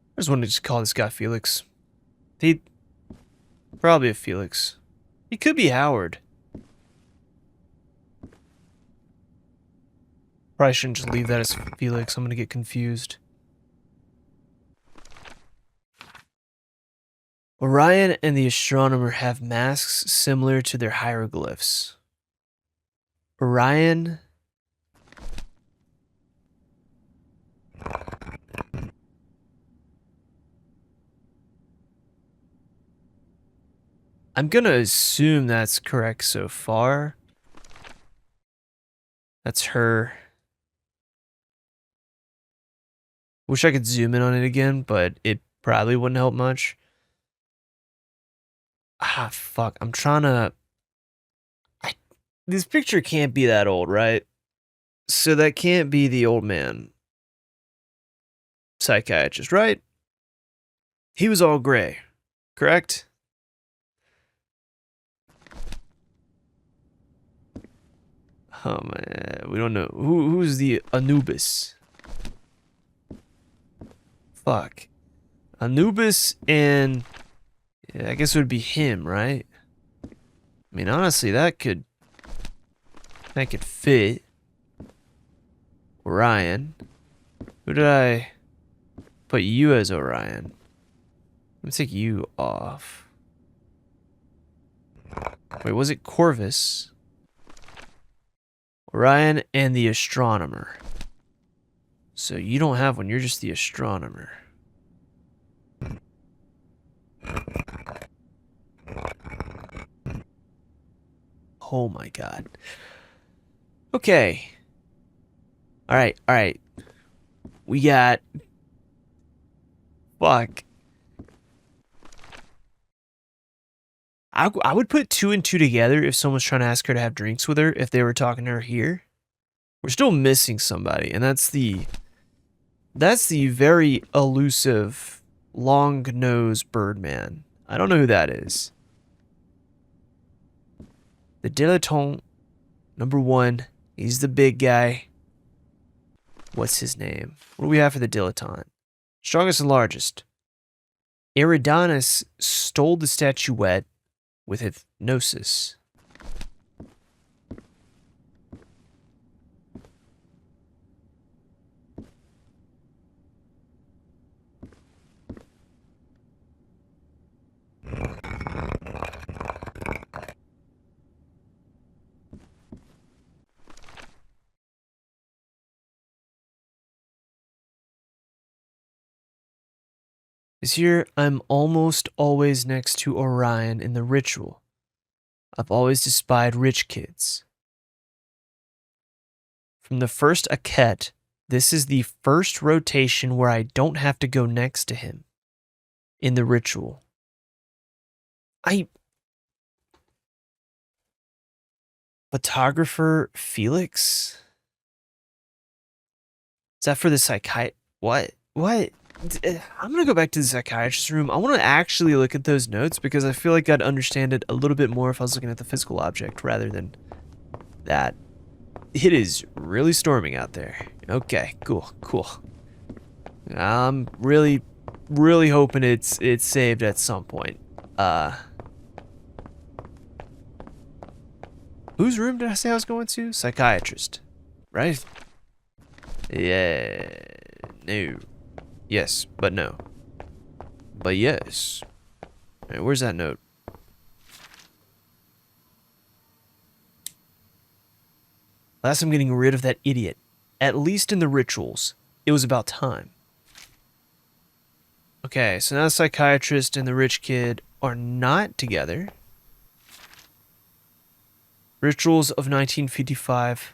I just wanted to just call this guy Felix. He probably a Felix. He could be Howard. Probably shouldn't just leave that as Felix. I'm gonna get confused. Orion and the astronomer have masks similar to their hieroglyphs. Orion. I'm gonna assume that's correct so far. That's her. Wish I could zoom in on it again, but it probably wouldn't help much. Ah, fuck. I'm trying to... This picture can't be that old, right? So that can't be the old man. Psychiatrist, right? He was all gray, correct? Oh man, we don't know. Who's the Anubis? Fuck. Anubis and... Yeah, I guess it would be him, right? I mean, honestly, that could fit. Orion. Who did I put you as Orion? Let me take you off. Wait, was it Corvus? Orion and the astronomer. So you don't have one, you're just the astronomer. Oh my god. Okay. Alright. We got... Fuck. I would put 2 and 2 together if someone's trying to ask her to have drinks with her, if they were talking to her here. We're still missing somebody, and that's the very elusive, long-nosed Birdman. I don't know who that is. The dilettante, number 1, he's the big guy. What's his name? What do we have for the dilettante? Strongest and largest. Eridanus stole the statuette with hypnosis. Because here, I'm almost always next to Orion in the ritual. I've always despised rich kids. From the first Akhet, this is the first rotation where I don't have to go next to him in the ritual. Photographer Felix? Is that for the What? I'm gonna go back to the psychiatrist's room. I want to actually look at those notes because I feel like I'd understand it a little bit more if I was looking at the physical object rather than that. It is really storming out there. Okay, cool. I'm really hoping it's saved at some point. Whose room did I say I was going to? Psychiatrist, right? Yeah, no. Yes, but no. But yes. Alright, where's that note? Last I'm getting rid of that idiot. At least in the rituals. It was about time. Okay, so now the psychiatrist and the rich kid are not together. Rituals of 1955.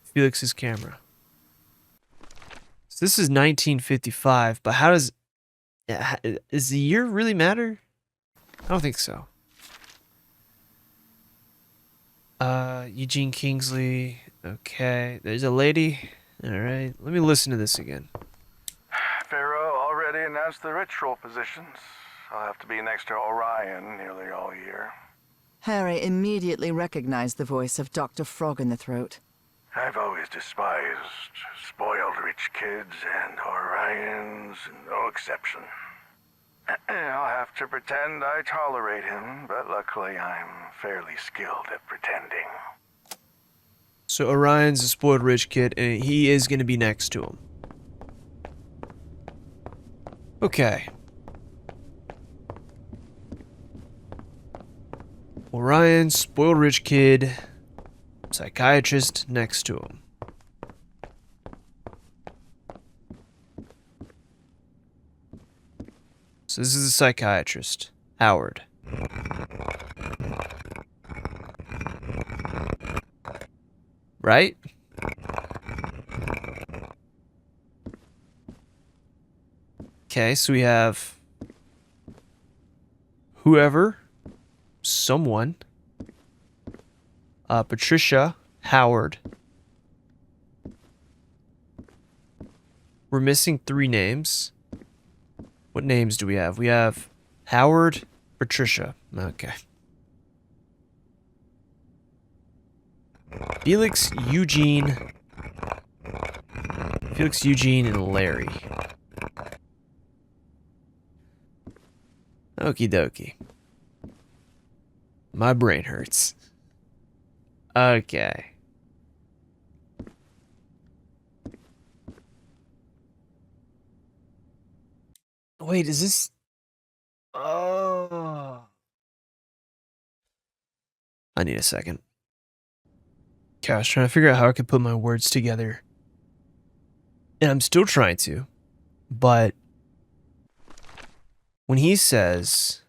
Felix's camera. So this is 1955, but how does the year really matter? I don't think so. Eugene Kingsley. Okay, there's a lady. All right, let me listen to this again. Pharaoh already announced the ritual positions. I'll have to be next to Orion nearly all year. Harry immediately recognized the voice of Dr. Frog in the Throat. I've always despised spoiled rich kids, and Orion's no exception. I'll have to pretend I tolerate him, but luckily I'm fairly skilled at pretending. So Orion's a spoiled rich kid, and he is going to be next to him. Okay. Orion, spoiled rich kid, psychiatrist next to him. So this is a psychiatrist, Howard. Right? Okay, so we have whoever, someone, Patricia, Howard. We're missing 3 names. What names do we have? We have Howard, Patricia. Okay. Felix, Eugene, and Larry. Okie dokie. My brain hurts. Okay. Wait, is this... Oh. I need a second. Okay, I was trying to figure out how I could put my words together. And I'm still trying to. But when he says...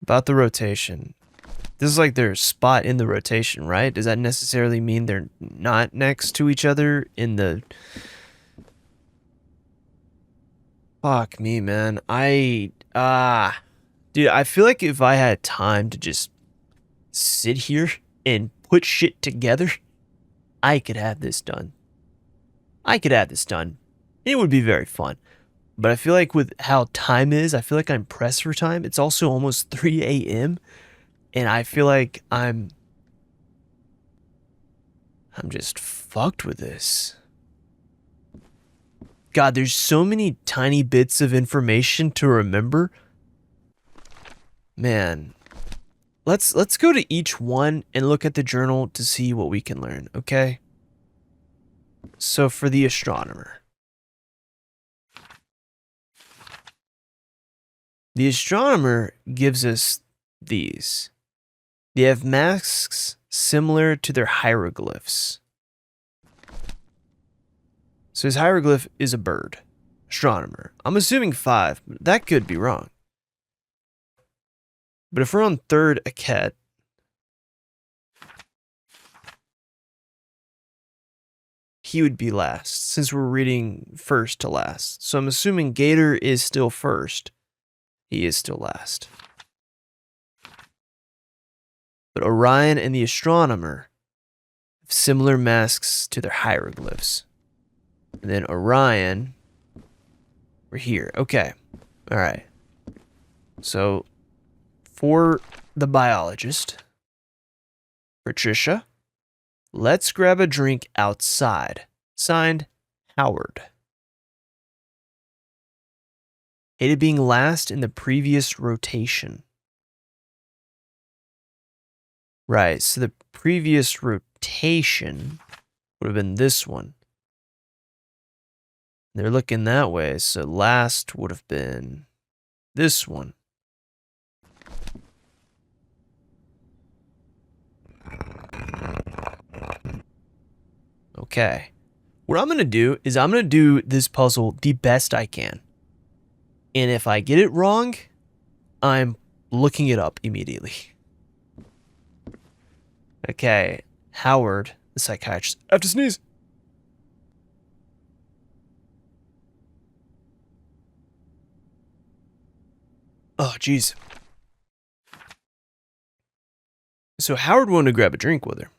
about the rotation. This is like their spot in the rotation, right? Does that necessarily mean they're not next to each other in the... Fuck me, man. Dude, I feel like if I had time to just sit here and put shit together, I could have this done. It would be very fun. But I feel like with how time is, I feel like I'm pressed for time. It's also almost 3 a.m. And I feel like I'm just fucked with this. God, there's so many tiny bits of information to remember. Man. Let's go to each one and look at the journal to see what we can learn, okay? So for the astronomer. The astronomer gives us these. They have masks similar to their hieroglyphs. So his hieroglyph is a bird. Astronomer. I'm assuming 5, but that could be wrong. But if we're on 3rd Aket, he would be last, since we're reading first to last. So I'm assuming Gator is still first. He is still last. But Orion and the Astronomer have similar masks to their hieroglyphs. And then Orion, we're here. Okay. All right. So for the biologist, Patricia, let's grab a drink outside. Signed, Howard. Hated being last in the previous rotation. Right, so the previous rotation would have been this one. They're looking that way, so last would have been this one. Okay. What I'm going to do is I'm going to do this puzzle the best I can. And if I get it wrong, I'm looking it up immediately. Okay. Howard, the psychiatrist. I have to sneeze. Oh, jeez. So Howard wanted to grab a drink with her.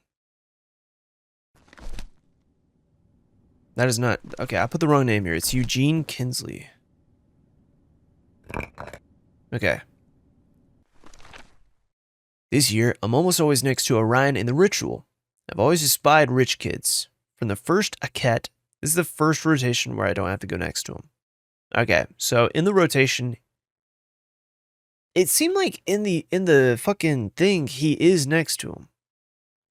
That is not... Okay, I put the wrong name here. It's Eugene Kinsley. Okay. This year, I'm almost always next to Orion in the ritual. I've always espied rich kids. From the first Aket, this is the first rotation where I don't have to go next to him. Okay, so in the rotation... It seemed like in the fucking thing, he is next to him.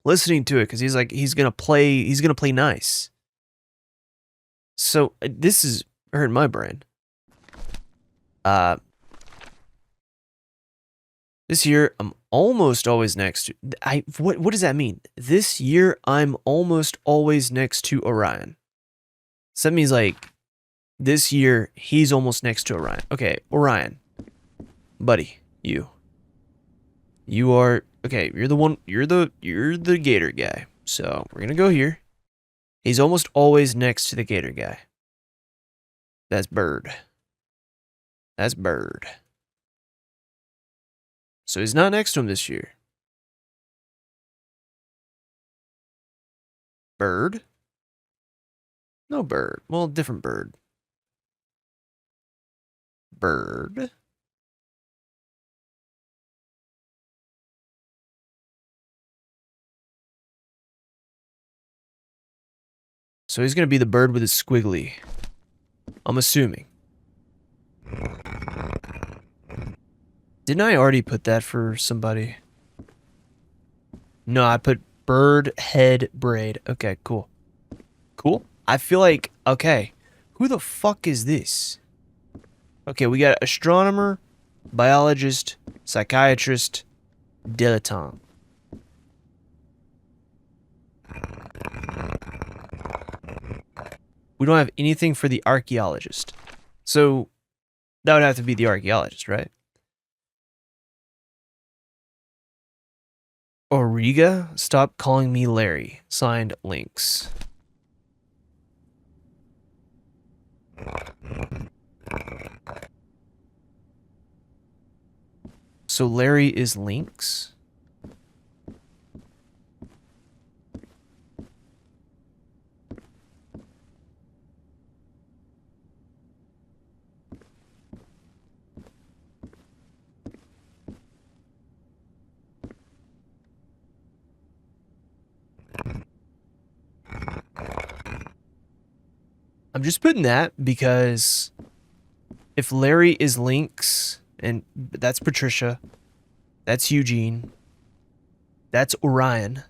Listening to it, because he's like, he's gonna play nice. So, this is hurting my brain. This year, I'm almost always next to... What does that mean? This year, I'm almost always next to Orion. So that means, like, this year, he's almost next to Orion. Okay, Orion. Buddy, you. You are... Okay, you're the one... You're the Gator guy. So, we're gonna go here. He's almost always next to the Gator guy. That's Bird. That's Bird. So he's not next to him this year. Bird? No Bird. Well, different Bird. Bird. So he's going to be the bird with his squiggly. I'm assuming. Didn't I already put that for somebody? No, I put bird head braid. Okay, cool. Cool. I feel like, okay, who the fuck is this? Okay, we got astronomer, biologist, psychiatrist, dilettante. We don't have anything for the archaeologist. So, that would have to be the archaeologist, right? Auriga, stop calling me Larry. Signed, Lynx. So Larry is Lynx? I'm just putting that because if Larry is Lynx, and that's Patricia, that's Eugene, that's Orion,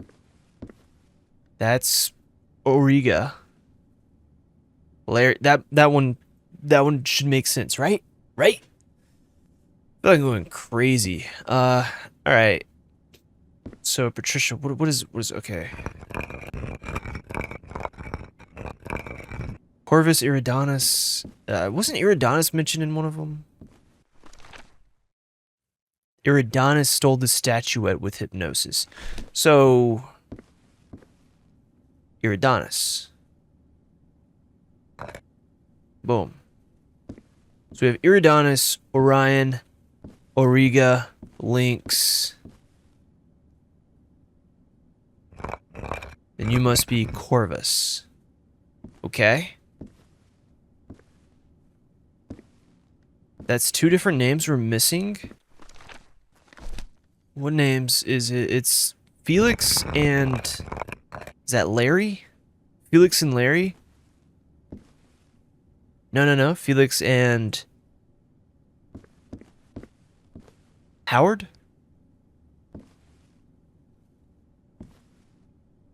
that's Auriga, Larry, that one should make sense, right? Right? I feel like I'm going crazy. All right. So Patricia, what is okay? Corvus Iridanus. Wasn't Iridanus mentioned in one of them? Iridanus stole the statuette with hypnosis. So, Iridanus. Boom. So we have Iridanus, Orion, Auriga, Lynx. Then you must be Corvus. Okay. That's two different names we're missing. What names is it? It's Felix and... Is that Larry? Felix and Larry? No. Felix and... Howard?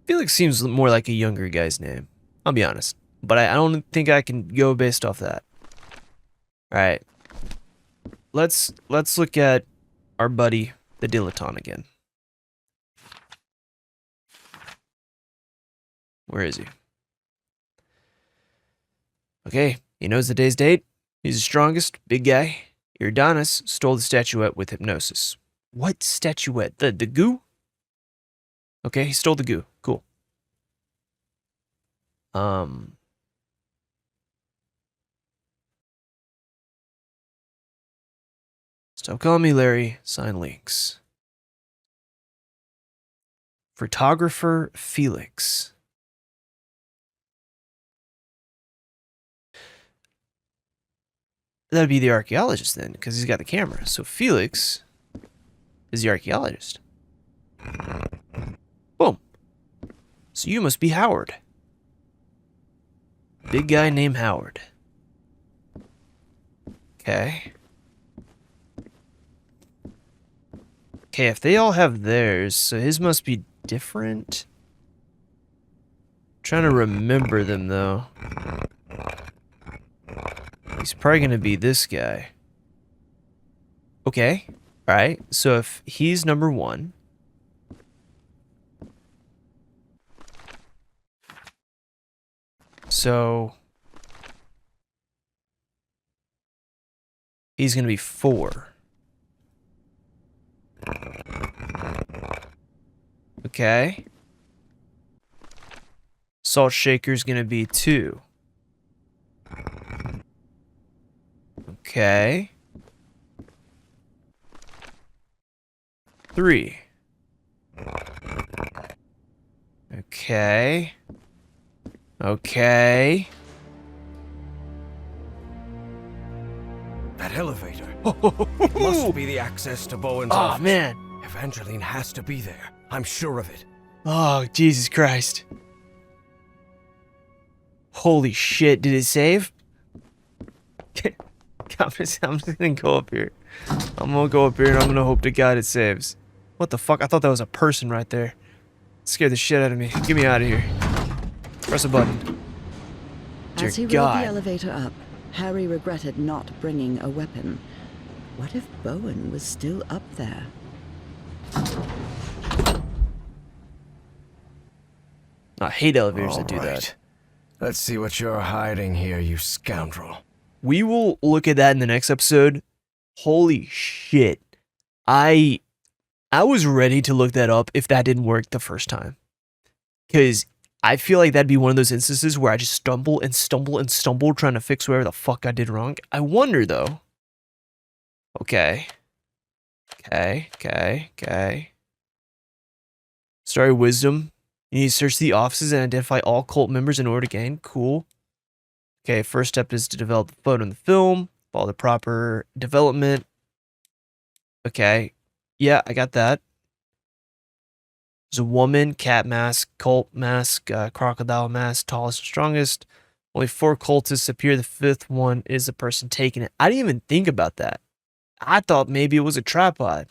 Felix seems more like a younger guy's name. I'll be honest. But I don't think I can go based off that. Alright. Let's look at our buddy, the Dilettante, again. Where is he? Okay, he knows the day's date. He's the strongest, big guy. Iridanus stole the statuette with hypnosis. What statuette? The goo? Okay, he stole the goo. Cool. Stop calling me Larry. Sign Lynx. Photographer Felix. That'd be the archaeologist then, because he's got the camera. So Felix is the archaeologist. Boom. So you must be Howard. Big guy named Howard. Okay. Okay, if they all have theirs, so his must be different. Trying to remember them though. He's probably gonna be this guy. Okay. Alright, so if he's number 1. So he's gonna be 4. Okay. Salt Shaker's gonna be 2. Okay. 3. Okay. Okay. That elevator. It must be the access to Bowen's Oh, office. man. Evangeline has to be there. I'm sure of it. Oh, Jesus Christ. Holy shit, did it save? I'm just gonna go up here. I'm gonna go up here and I'm gonna hope to God it saves. What the fuck? I thought that was a person right there. It scared the shit out of me. Get me out of here. Press a button. Dear As he rode God. the elevator up, Harry regretted not bringing a weapon. What if Bowen was still up there? I hate elevators that All do that. right. Let's see what you're hiding here, you scoundrel. We will look at that in the next episode. Holy shit. I was ready to look that up if that didn't work the first time. Because I feel like that'd be one of those instances where I just stumble trying to fix whatever the fuck I did wrong. I wonder though. Okay. Starry Wisdom. You need to search the offices and identify all cult members in order to gain. Cool. Okay, first step is to develop the photo and the film. Follow the proper development. Okay. Yeah, I got that. There's a woman, cat mask, cult mask, crocodile mask, tallest and strongest. Only 4 cultists appear. The 5th one is the person taking it. I didn't even think about that. I thought maybe it was a tripod.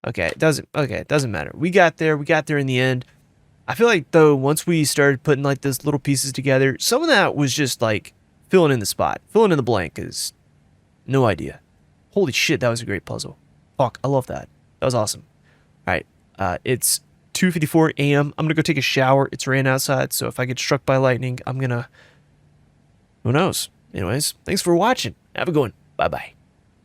Okay, it doesn't matter. We got there in the end. I feel like though once we started putting like those little pieces together, some of that was just like filling in the spot, filling in the blank is no idea. Holy shit, that was a great puzzle. Fuck, I love that. That was awesome. All right, it's 2:54 a.m. I'm gonna go take a shower. It's raining outside, so if I get struck by lightning, I'm gonna Who knows? Anyways, thanks for watching. Have a good one. Bye-bye.